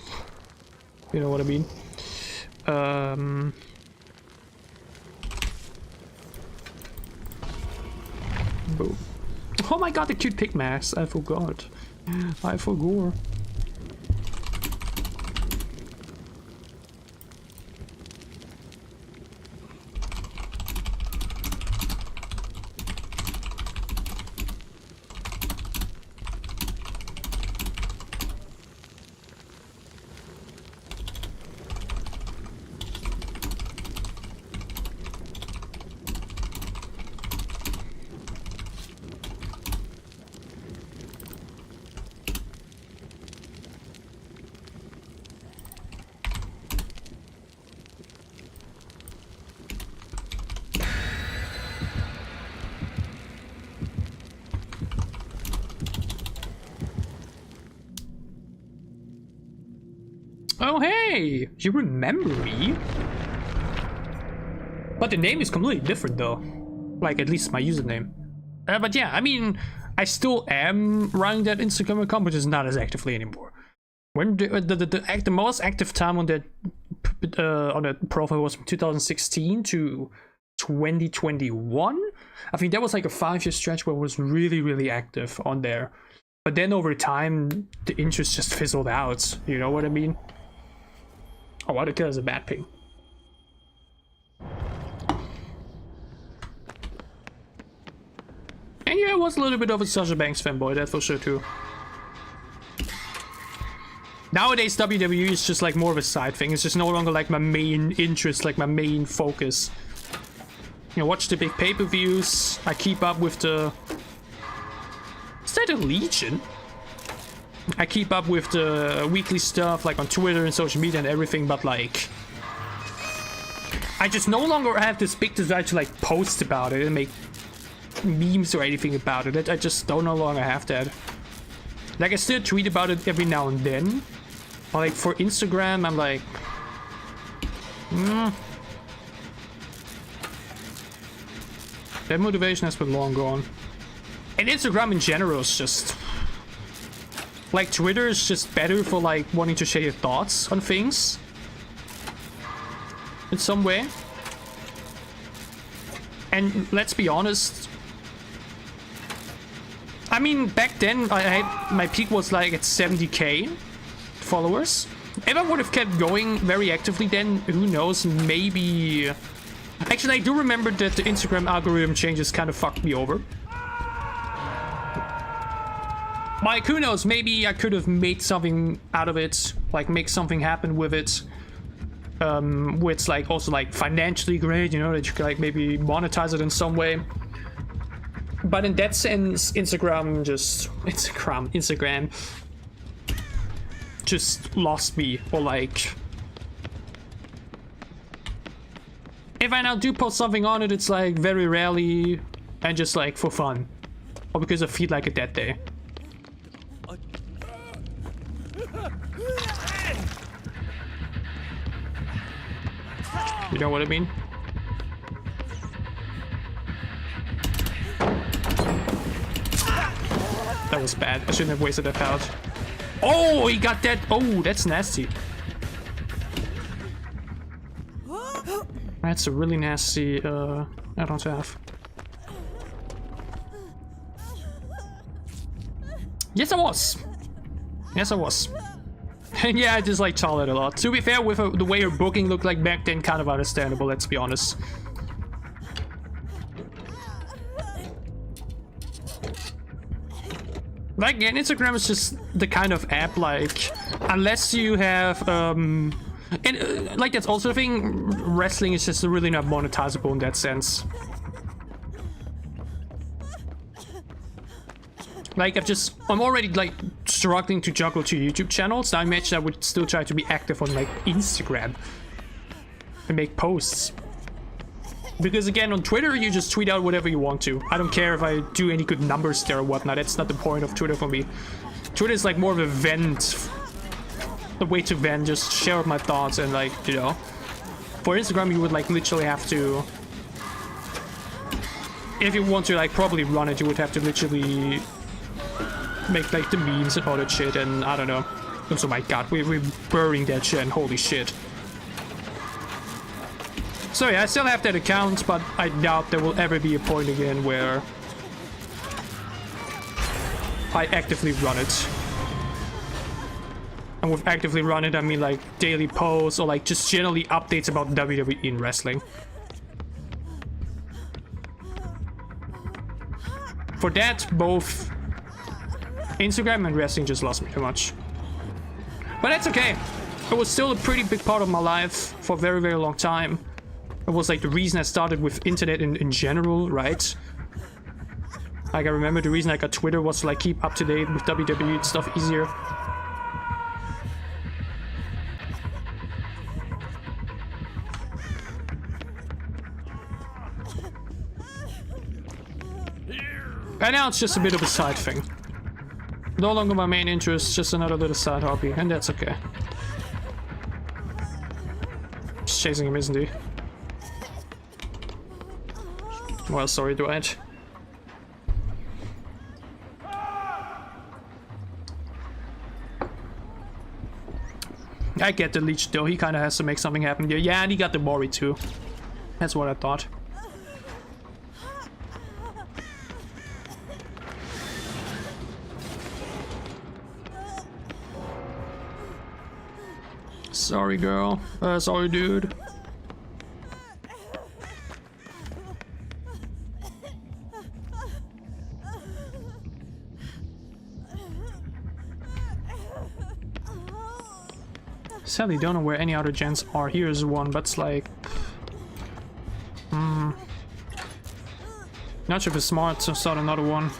You know what I mean? Boom. Oh my god, the cute pig mask. I forgot. I forgot. Oh hey, you remember me? But the name is completely different though. Like, at least my username. But yeah, I mean, I still am running that Instagram account, but it's not as actively anymore. When the most active time on that profile was from 2016 to 2021. I think that was like a 5-year stretch where I was really, really active on there. But then over time, the interest just fizzled out. You know what I mean? Oh, what a kill is a bad ping. And yeah, I was a little bit of a Sasha Banks fanboy, that for sure too. Nowadays, WWE is just like more of a side thing. It's just no longer like my main interest, like my main focus. You know, watch the big pay-per-views. I keep up with the... Is that a Legion? I keep up with the weekly stuff, like on Twitter and social media and everything, but like... I just no longer have this big desire to like post about it and make memes or anything about it. I just don't no longer have that. Like, I still tweet about it every now and then. But like for Instagram, I'm like... That motivation has been long gone. And Instagram in general is just... Like, Twitter is just better for like wanting to share your thoughts on things. In some way. And let's be honest... I mean, back then, my peak was like at 70k followers. If I would have kept going very actively then, who knows, maybe... Actually, I do remember that the Instagram algorithm changes kind of fucked me over. Like, who knows, maybe I could have made something out of it, like make something happen with it. Which like also like financially great, you know, that you could like maybe monetize it in some way. But in that sense, Instagram just lost me. Or like, if I now do post something on it, it's like very rarely and just like for fun, or because I feel like it that day. You know what I mean? That was bad. I shouldn't have wasted that pallet. Oh, he got that. Oh, that's nasty. That's a really nasty add-on to have. Yes, I was. Yes, I was. And yeah, I just like Charlotte a lot. To be fair, with the way her booking looked like back then, kind of understandable, let's be honest. Like, again, Instagram is just the kind of app, like, unless you have, like, that's also the thing, wrestling is just really not monetizable in that sense. Like, I'm already, like, struggling to juggle 2 YouTube channels. Now I imagine I would still try to be active on, like, Instagram and make posts. Because again, on Twitter, you just tweet out whatever you want to. I don't care if I do any good numbers there or whatnot. That's not the point of Twitter for me. Twitter is like more of a vent. A way to vent, just share my thoughts and like, you know. For Instagram, you would like literally have to... If you want to like probably run it, you would have to literally make like the memes and all that shit, and I don't know. Oh my god, we're burying that shit and holy shit. So yeah, I still have that account, but I doubt there will ever be a point again where I actively run it. And with actively run it, I mean like daily posts or like just generally updates about WWE in wrestling. For that, both Instagram and wrestling just lost me too much. But that's okay. It was still a pretty big part of my life for a very, very long time. It was like the reason I started with internet in general, right? Like I remember the reason I got Twitter was to like keep up to date with WWE stuff easier. And now it's just a bit of a side thing. No longer my main interest, just another little side hobby, and that's okay. chasing him, isn't he? Well, sorry, Dwight. I get the leech though, he kind of has to make something happen here. Yeah, and he got the Mori too. That's what I thought. Sorry, girl. Sorry, dude. Sadly, don't know where any other gens are. Here's one, but it's like... Not sure if it's smart to start another one.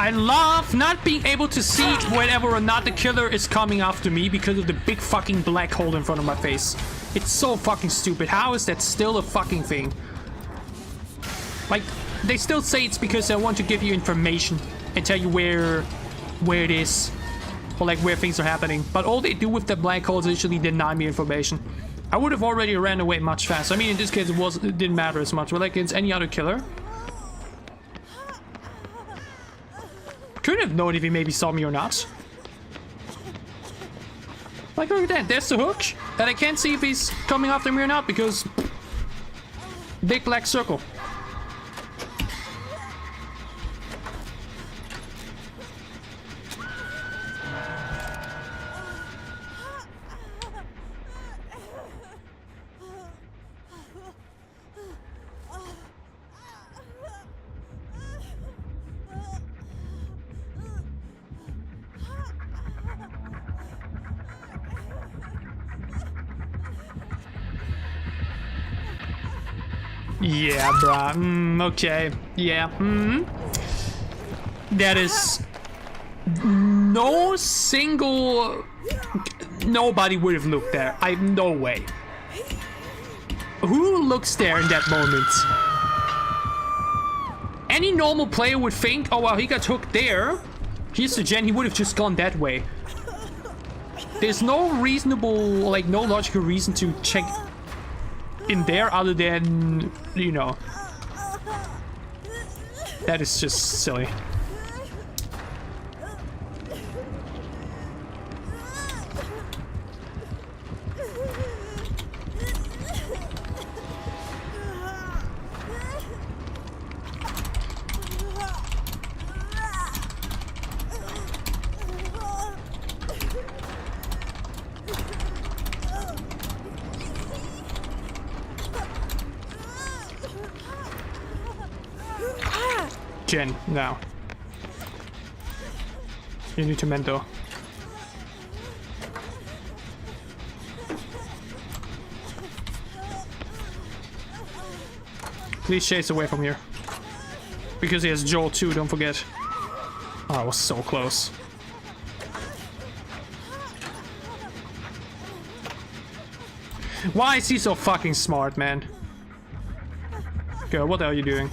I love not being able to see whether or not the killer is coming after me because of the big fucking black hole in front of my face. It's so fucking stupid. How is that still a fucking thing? Like, they still say it's because they want to give you information and tell you where it is. Or like where things are happening. But all they do with the black hole is usually deny me information. I would have already ran away much faster. I mean, in this case it didn't matter as much. But like against any other killer, couldn't have known if he maybe saw me or not. Like, look at that. There's the hook. And I can't see if he's coming after me or not because... Big black circle. Yeah, bruh. Okay. Yeah. That is... No single... Nobody would have looked there. No way. Who looks there in that moment? Any normal player would think, oh wow, he got hooked there. Here's the gen, he would have just gone that way. There's no reasonable, like, no logical reason to check in there other than, you know, that is just silly. Jen, now. You need to mentor. Please chase away from here. Because he has Joel too, don't forget. Oh, I was so close. Why is he so fucking smart, man? Girl, what are you doing?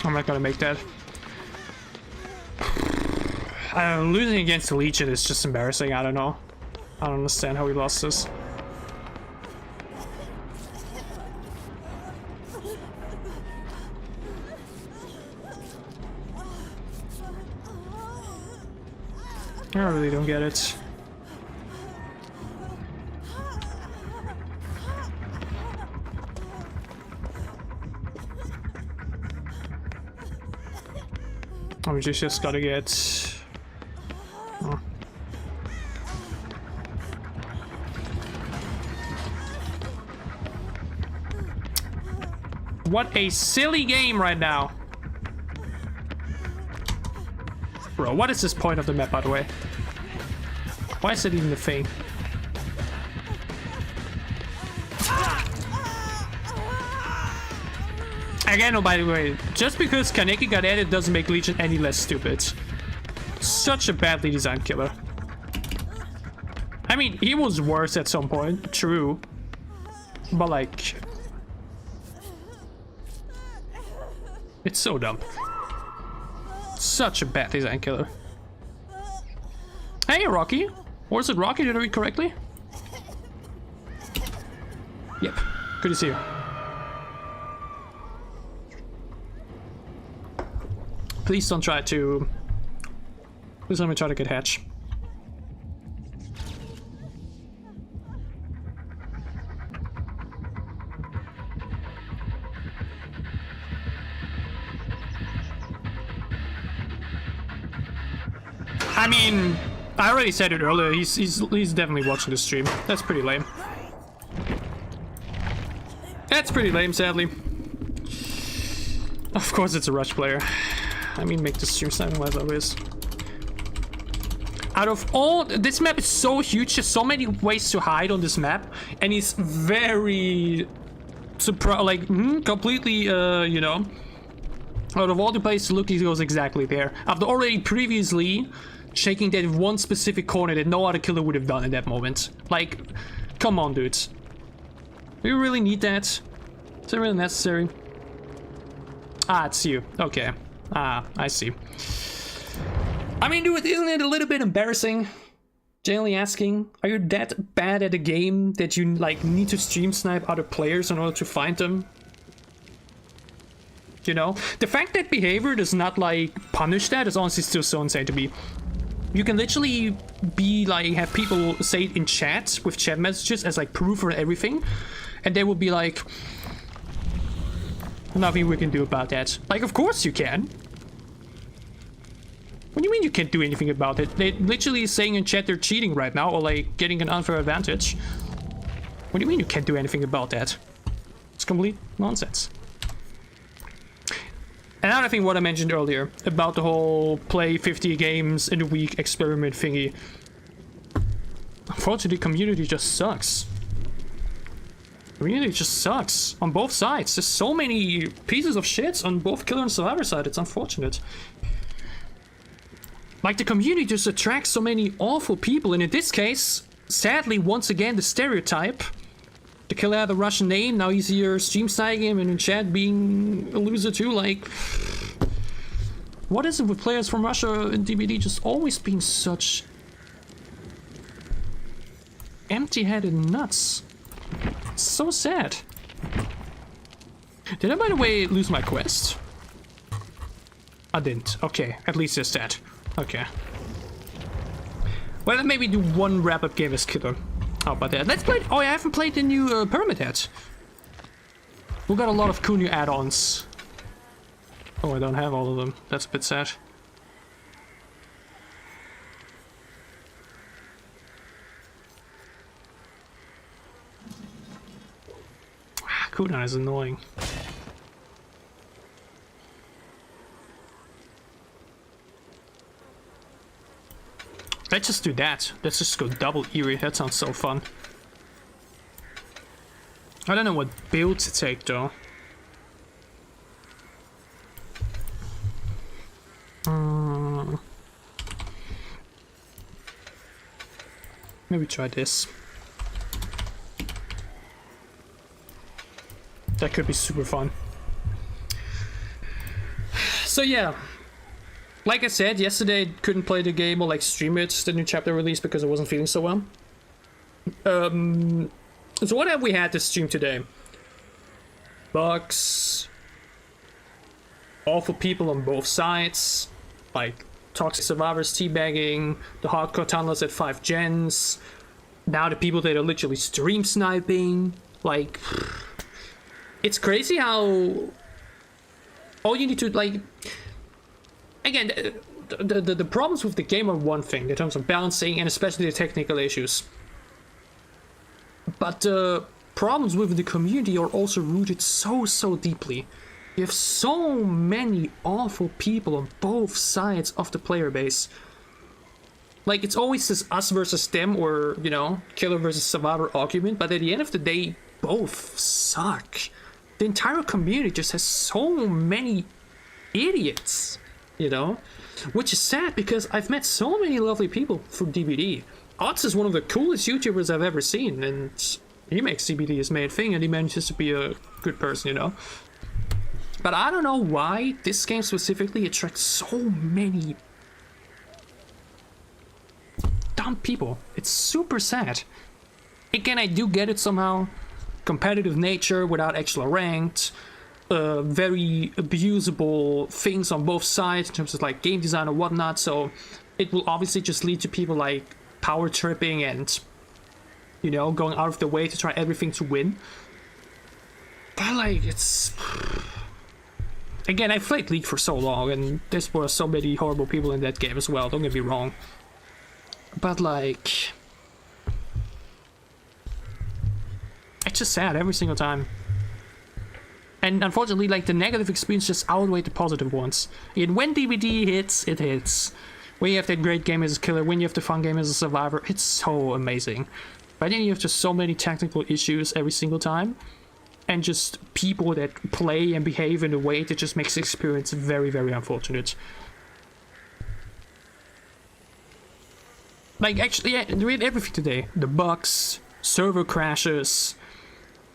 I'm not gonna make that. Losing against the Legion is just embarrassing. I don't know. I don't understand how we lost this. I really don't get it. We just gotta get... Oh. What a silly game right now. Bro, what is this point of the map, by the way? Why is it even a thing? Again, oh, by the way, just because Kaneki got added doesn't make Legion any less stupid. Such a badly designed killer. I mean, he was worse at some point, true. But like... it's so dumb. Such a bad design killer. Hey, Rocky. Or is it Rocky? Did I read correctly? Yep. Good to see you. Please don't try to... please let me try to get Hatch. I mean, I already said it earlier, he's definitely watching the stream. That's pretty lame. That's pretty lame, sadly. Of course it's a Rush player. I mean, make the stream sniping as always. Out of all... this map is so huge, there's so many ways to hide on this map. And he's very... like, completely, you know... out of all the places to look, he goes exactly there. After already previously checking that one specific corner that no other killer would have done in that moment. Like, come on, dudes. Do you really need that? Is it really necessary? Ah, it's you. Okay. Ah, I see. I mean, dude, isn't it a little bit embarrassing? Generally asking, are you that bad at a game that you, like, need to stream snipe other players in order to find them? You know? The fact that behavior does not, like, punish that is honestly still so insane to me. You can literally be, like, have people say it in chat with chat messages as, like, proof for everything. And they will be like... nothing we can do about that. Like, of course you can. What do you mean you can't do anything about it? They're literally saying in chat they're cheating right now, or, like, getting an unfair advantage. What do you mean you can't do anything about that? It's complete nonsense. Another thing what I mentioned earlier about the whole play 50 games in a week experiment thingy. Unfortunately, community just sucks. Community just sucks on both sides. There's so many pieces of shit on both killer and survivor side. It's unfortunate. Like, the community just attracts so many awful people, and in this case, sadly, once again, the stereotype. The killer had a Russian name, now he's here stream sniping him and in chat being a loser too, like... what is it with players from Russia and DBD just always being such... empty-headed nuts? It's so sad. Did I, by the way, lose my quest? I didn't. Okay, at least there's that. Okay. Well, then maybe do one wrap-up game as killer. How about that? Let's play... oh, I haven't played the new Pyramid Head. We got a lot of cool new add-ons. Oh, I don't have all of them. That's a bit sad. Cooldown is annoying. Let's just do that. Let's just go double Eerie. That sounds so fun. I don't know what build to take though. Maybe try this. That could be super fun. So yeah. Like I said, yesterday couldn't play the game or like stream it, the new chapter release, because I wasn't feeling so well. So what have we had to stream today? Bugs. Awful people on both sides. Like toxic survivors teabagging. The hardcore tunnelers at 5 gens. Now the people that are literally stream sniping. Like... it's crazy how... all you need to like... again, the problems with the game are one thing in terms of balancing and especially the technical issues. But problems with the community are also rooted so deeply. You have so many awful people on both sides of the player base. Like, it's always this us versus them, or, you know, killer versus survivor argument, but at the end of the day, both suck. The entire community just has so many idiots, you know? Which is sad, because I've met so many lovely people through DBD. Otz is one of the coolest YouTubers I've ever seen, and he makes DBD his main thing, and he manages to be a good person, you know? But I don't know why this game specifically attracts so many dumb people. It's super sad. Again, I do get it somehow. Competitive nature without actual ranked. Very abusable things on both sides in terms of like game design or whatnot. So it will obviously just lead to people like power tripping and, you know, going out of their way to try everything to win. But like, it's... Again, I played League for so long, and there were so many horrible people in that game as well, don't get me wrong. But like... It's just sad every single time. And unfortunately, like, the negative experience just outweighed the positive ones. And when DBD hits, it hits. When you have that great game as a killer, when you have the fun game as a survivor, it's so amazing. But then you have just so many technical issues every single time. And just people that play and behave in a way that just makes the experience very unfortunate. Like, actually, yeah, read everything today. The bugs, server crashes,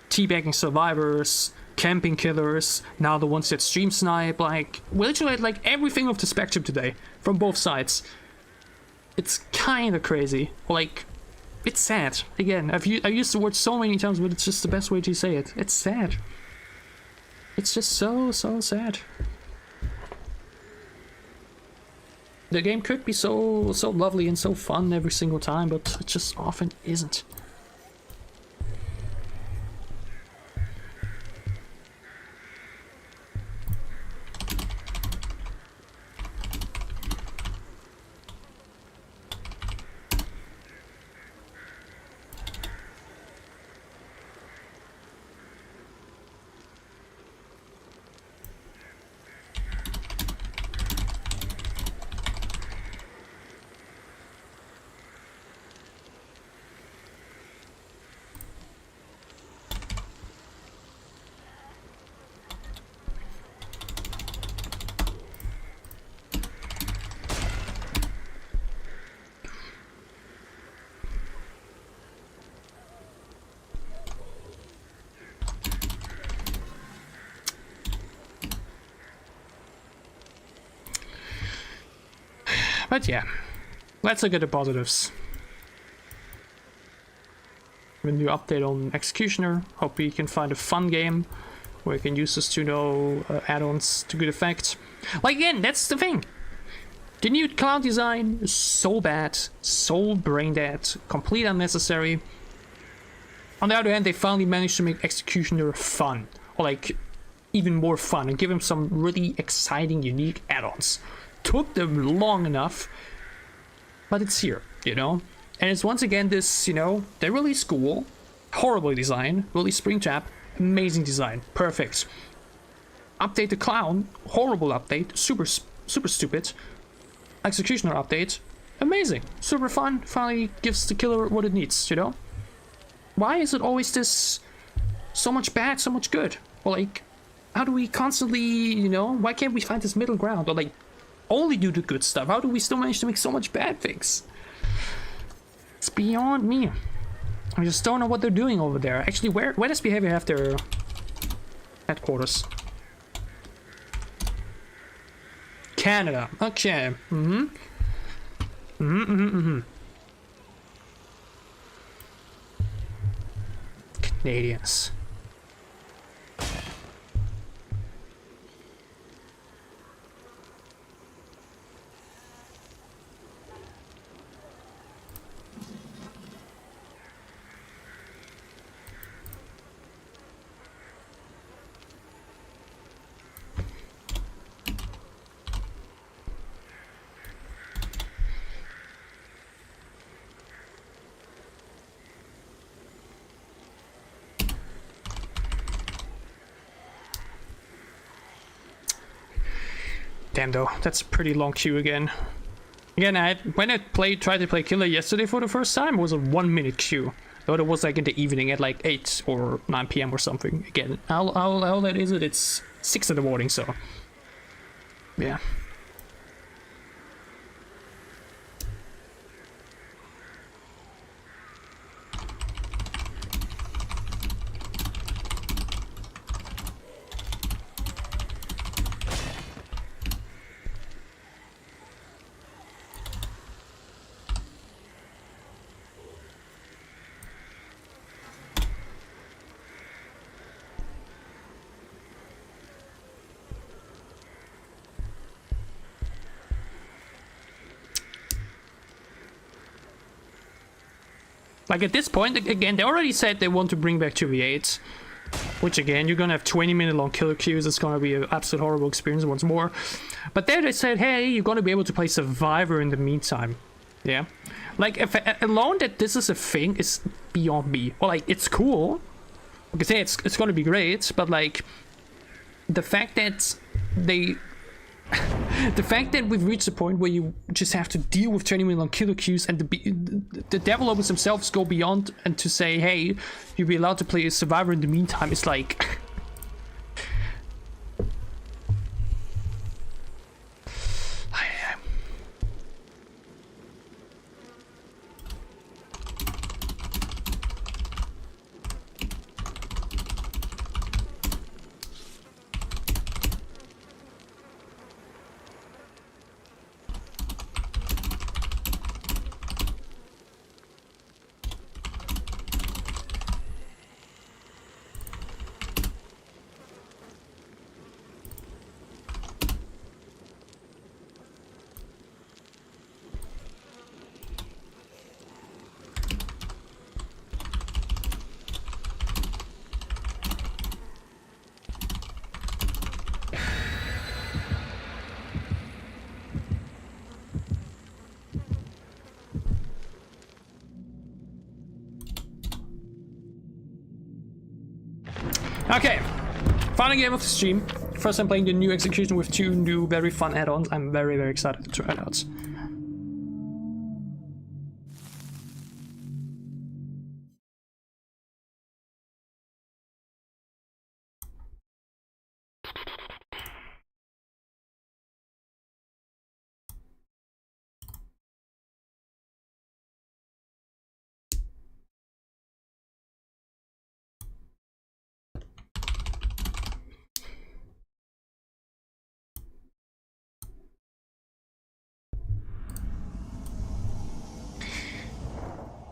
teabagging survivors, camping killers, now the ones that stream snipe, like, we literally had like everything of the spectrum today, from both sides. It's kinda crazy. Like, it's sad. Again, I've used the word so many times, but it's just the best way to say it. It's sad. It's just so sad. The game could be so lovely and so fun every single time, but it just often isn't. But yeah, let's look at the positives. A new update on Executioner. Hope we can find a fun game where you can use this to know add-ons to good effect. Like, again, that's the thing. The new cloud design is so bad, so brain dead, complete unnecessary. On the other hand, they finally managed to make Executioner fun, or like even more fun, and give him some really exciting, unique add-ons. Took them long enough, but it's here, you know? And it's once again this, you know, they release cool, horrible design, release Springtrap, amazing design, perfect. Update the clown, horrible update, super stupid. Executioner update, amazing, super fun, finally gives the killer what it needs, you know? Why is it always this so much bad, so much good? Or like, how do we constantly, you know, why can't we find this middle ground? Or like, only do the good stuff. How do we still manage to make so much bad things? It's beyond me. I just don't know what they're doing over there. Actually, where does Behavior have their headquarters? Canada. Okay. Canadians. Damn though, that's a pretty long queue again. Again, when I tried to play Killer yesterday for the first time, it was a 1 minute queue. Though it was like in the evening at like 8 or 9 p.m. or something. Again, how late is it? It's 6 in the morning, so yeah. Like at this point, again, they already said they want to bring back 2v8s. Which again, you're gonna have 20-minute long killer queues. It's gonna be an absolute horrible experience once more. But there they said, hey, you're gonna be able to play Survivor in the meantime. Yeah. Like, if, alone that this is a thing is beyond me. Well, like, it's cool. Like I say, it's gonna be great, but like, the fact that they... the fact that we've reached a point where you just have to deal with 20-minute long killer queues and the developers themselves go beyond and to say, hey, you'll be allowed to play a Survivor in the meantime, it's like... Okay, final game of the stream. First I'm playing the new execution with 2 new very fun add-ons. I'm very, very excited to try it out.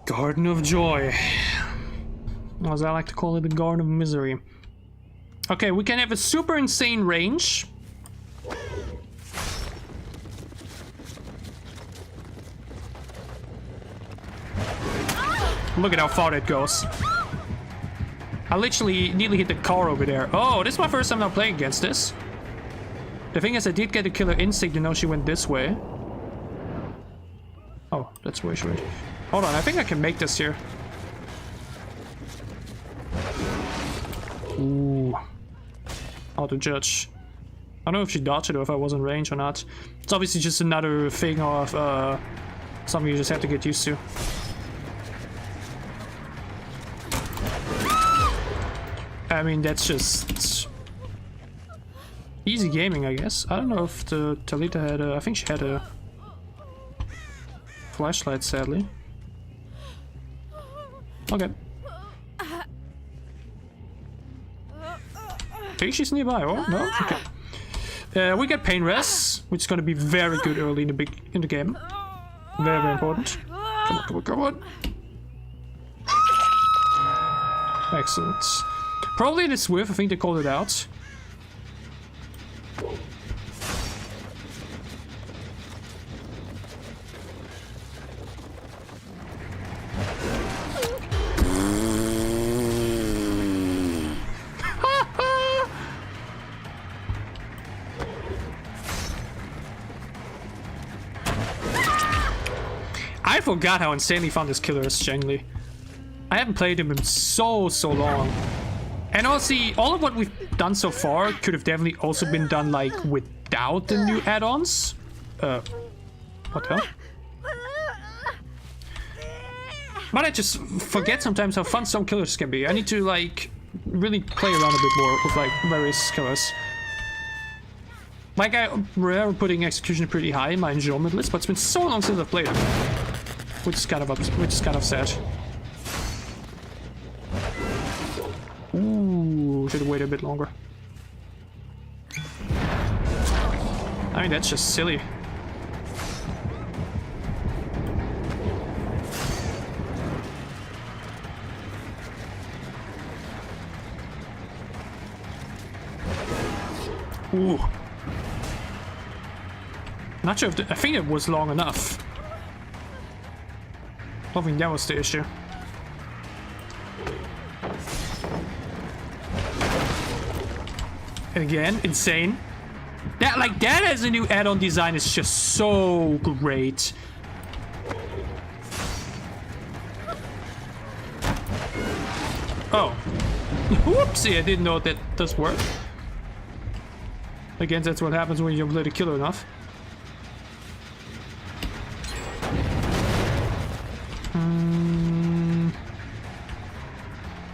Garden of Joy. Or as I like to call it, the Garden of Misery. Okay, we can have a super insane range. Look at how far that goes. I literally nearly hit the car over there. Oh, this is my first time now playing against this. The thing is, I did get a killer instinct to know she went this way. Oh, that's way short. Hold on, I think I can make this here. Ooh. How to judge. I don't know if she dodged it or if I was in range or not. It's obviously just another thing of something you just have to get used to. I mean, that's just easy gaming, I guess. I don't know if the Talita had a... I think she had a flashlight, sadly. Okay. I think she's nearby, or no? Okay. We get pain res, which is gonna be very good early in the game. Very, very important. Come on, come on, come on. Excellent. Probably this whiff, I think they called it out. I forgot how insanely fun this killer is, genuinely. I haven't played him in so long. And honestly, all of what we've done so far could have definitely also been done, like, without the new add-ons. What the hell? But I just forget sometimes how fun some killers can be. I need to, like, really play around a bit more with, like, various killers. Like, I remember putting execution pretty high in my enjoyment list, but it's been so long since I've played it. Which is kind of sad. Ooh, should have waited a bit longer. I mean, that's just silly. Ooh. Not sure if I think it was long enough. I don't think that was the issue. Again, insane. That as a new add-on design is just so great. Oh. Whoopsie, I didn't know that does work. Again, that's what happens when you play the killer enough.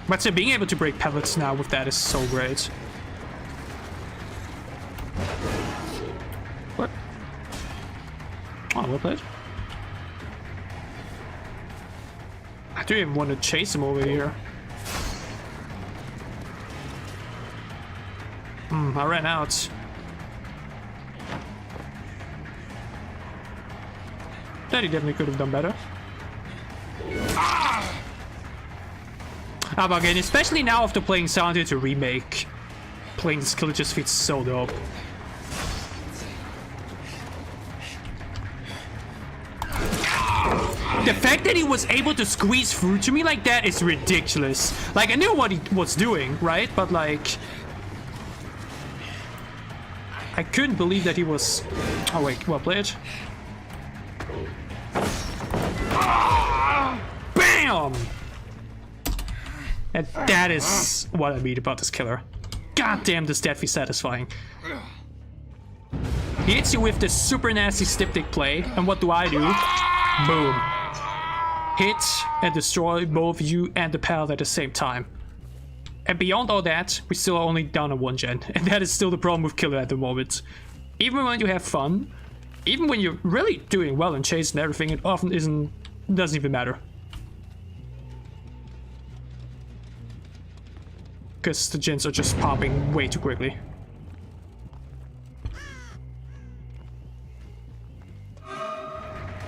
But so being able to break pellets now with that is so great. What? Oh, well played. I don't even want to chase him over here. I ran out. That he definitely could have done better. But again, especially now after playing Silent Hill 2 Remake, playing this killer just feels so dope. The fact that he was able to squeeze through to me like that is ridiculous. Like, I knew what he was doing, right? But like, I couldn't believe that he was... Oh wait, well played. BAM! And that is what I mean about this killer. God damn, this death is satisfying. He hits you with this super nasty styptic play, and what do? Boom. Hit and destroy both you and the pallet at the same time. And beyond all that, we still are only down on 1 gen, and that is still the problem with killer at the moment. Even when you have fun, even when you're really doing well and chasing everything, it often doesn't even matter. Because the gens are just popping way too quickly.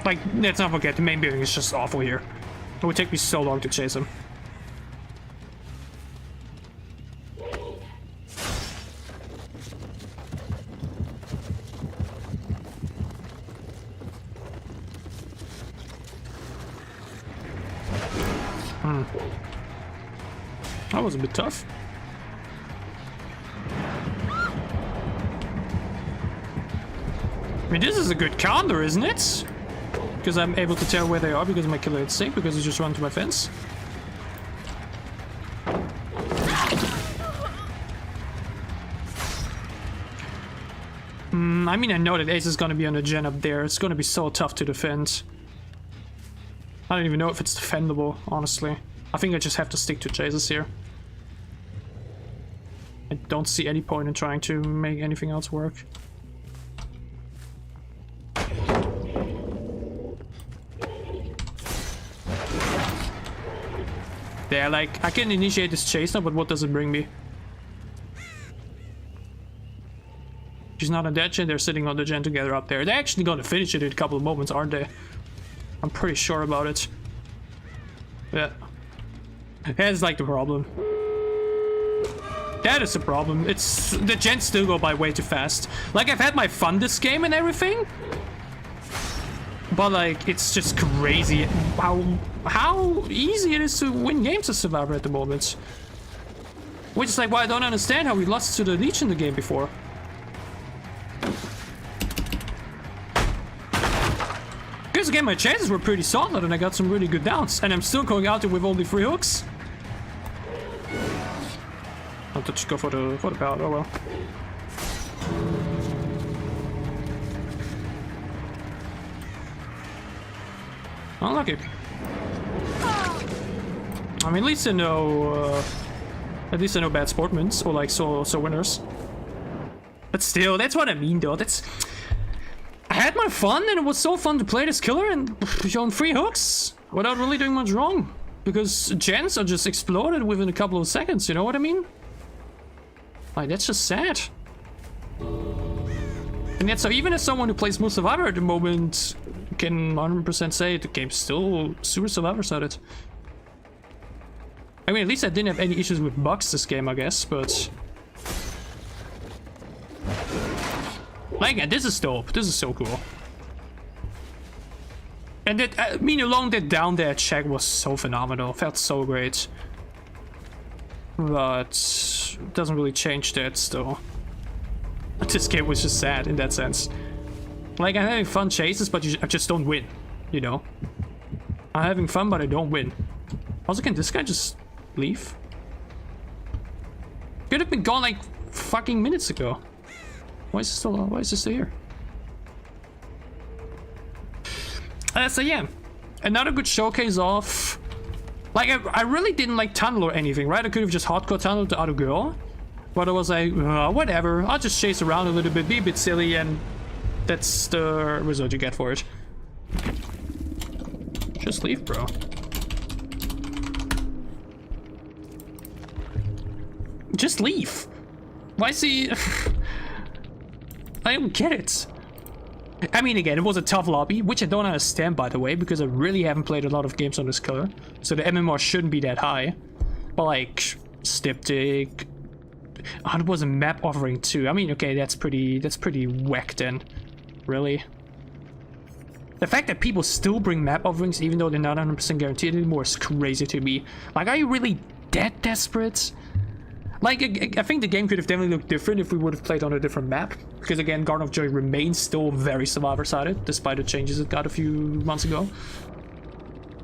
Like, let's not forget, the main building is just awful here. It would take me so long to chase him. That was a bit tough. I mean, this is a good counter, isn't it? Because I'm able to tell where they are because of my killer instinct, because he just ran to my fence. I mean, I know that Ace is gonna be on a gen up there. It's gonna be so tough to defend. I don't even know if it's defendable, honestly. I think I just have to stick to chases here. I don't see any point in trying to make anything else work. Yeah, like, I can initiate this chase now, but what does it bring me? She's not on that gen, they're sitting on the gen together up there. They're actually gonna finish it in a couple of moments, aren't they? I'm pretty sure about it. Yeah. That's like the problem. That is the problem. It's... the gens still go by way too fast. Like, I've had my fun this game and everything. But like, it's just crazy how easy it is to win games as Survivor at the moment. Which is like why I don't understand how we lost to the Leech in the game before. Because again, my chances were pretty solid and I got some really good downs. And I'm still going out there with only 3 hooks. wanted to go for the belt. Oh well. Unlucky. I mean, at least I know. At least I know bad sportmen or like so winners. But still, that's what I mean, though. I had my fun, and it was so fun to play this killer and on 3 hooks without really doing much wrong. Because gens are just exploded within a couple of seconds, you know what I mean? Like, that's just sad. And yet, so even as someone who plays more Survivor at the moment, can 100% say the game's still super Survivor-sided. I mean, at least I didn't have any issues with bugs this game, I guess, but... Like, this is dope. This is so cool. And that, I mean, along that down there check was so phenomenal. Felt so great. But it doesn't really change that still. This game was just sad in that sense. Like, I'm having fun chases, but I just don't win. You know? I'm having fun, but I don't win. Also, can this guy just leave? Could have been gone like fucking minutes ago. Why is this still here? So yeah, another good showcase of... Like, I really didn't like tunnel or anything, right? I could have just hardcore tunneled the other girl. But I was like, whatever, I'll just chase around a little bit, be a bit silly, and that's the result you get for it. Just leave, bro. Just leave. Why is he... I don't get it. I mean, again, it was a tough lobby, which I don't understand, by the way, because I really haven't played a lot of games on this killer, so the MMR shouldn't be that high. But like, Styptic... Oh, it was a map offering too. I mean, okay, that's pretty whack then. Really? The fact that people still bring map offerings even though they're not 100% guaranteed anymore is crazy to me. Like, are you really that desperate? Like, I think the game could have definitely looked different if we would have played on a different map. Because again, Garden of Joy remains still very Survivor-sided, despite the changes it got a few months ago.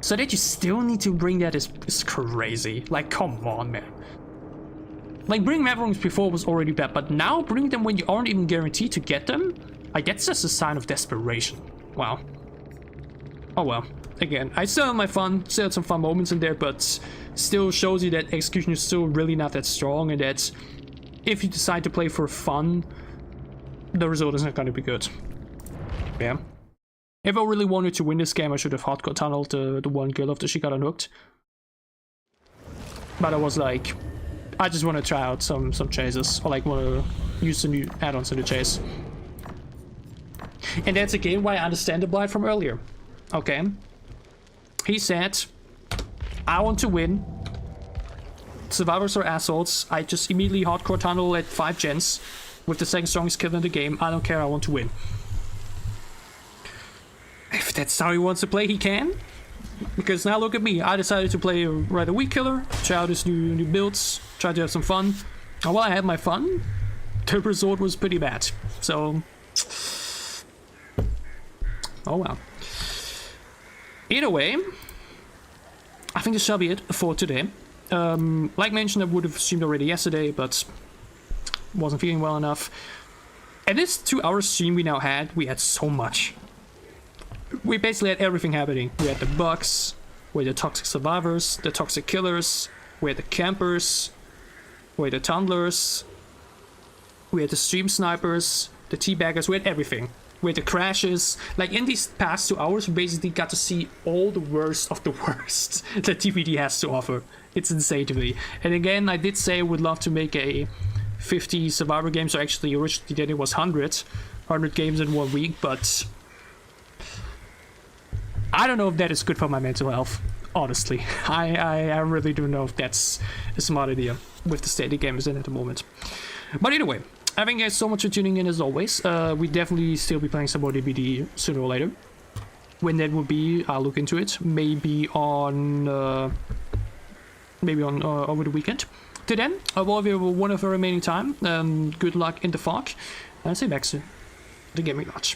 So that you still need to bring that is crazy. Like, come on, man. Like, bringing map offerings before was already bad, but now bringing them when you aren't even guaranteed to get them? Like, that's just a sign of desperation. Wow. Oh well. Again, I still had my fun, still had some fun moments in there, but still shows you that execution is still really not that strong, and that if you decide to play for fun, the result is not going to be good. Yeah. If I really wanted to win this game, I should have hardcore tunneled the one kill after she got unhooked. But I was like, I just want to try out some chases, or like want to use some new add-ons in the chase. And that's again why I understand the Blight from earlier. Okay. He said, I want to win. Survivors are assholes. I just immediately hardcore tunnel at 5 gens with the second strongest kill in the game. I don't care, I want to win. If that's how he wants to play, he can. Because now look at me. I decided to play a rather weak killer, try out his new builds, try to have some fun. And while I had my fun, the result was pretty bad. So... oh well. Either way, I think this shall be it for today. Like mentioned, I would have streamed already yesterday, but wasn't feeling well enough. At this 2-hour stream we now had, we had so much. We basically had everything happening. We had the bugs, we had the toxic survivors, the toxic killers, we had the campers, we had the tunnelers, we had the stream snipers, the teabaggers, we had everything. With the crashes, like in these past 2 hours, we basically got to see all the worst of the worst that TVD has to offer. It's insane to me. And again, I did say I would love to make a 50 Survivor games, so actually originally then it was 100 games in 1 week, but I don't know if that is good for my mental health, honestly. I really don't know if that's a smart idea with the state the game is in at the moment. But either way, I thank you guys so much for tuning in as always. We definitely still be playing some more DBD sooner or later. When that will be, I'll look into it. Maybe on over the weekend. Till then, I will have you a wonderful remaining time. Good luck in the fog. And I'll see you back soon. The gaming watch.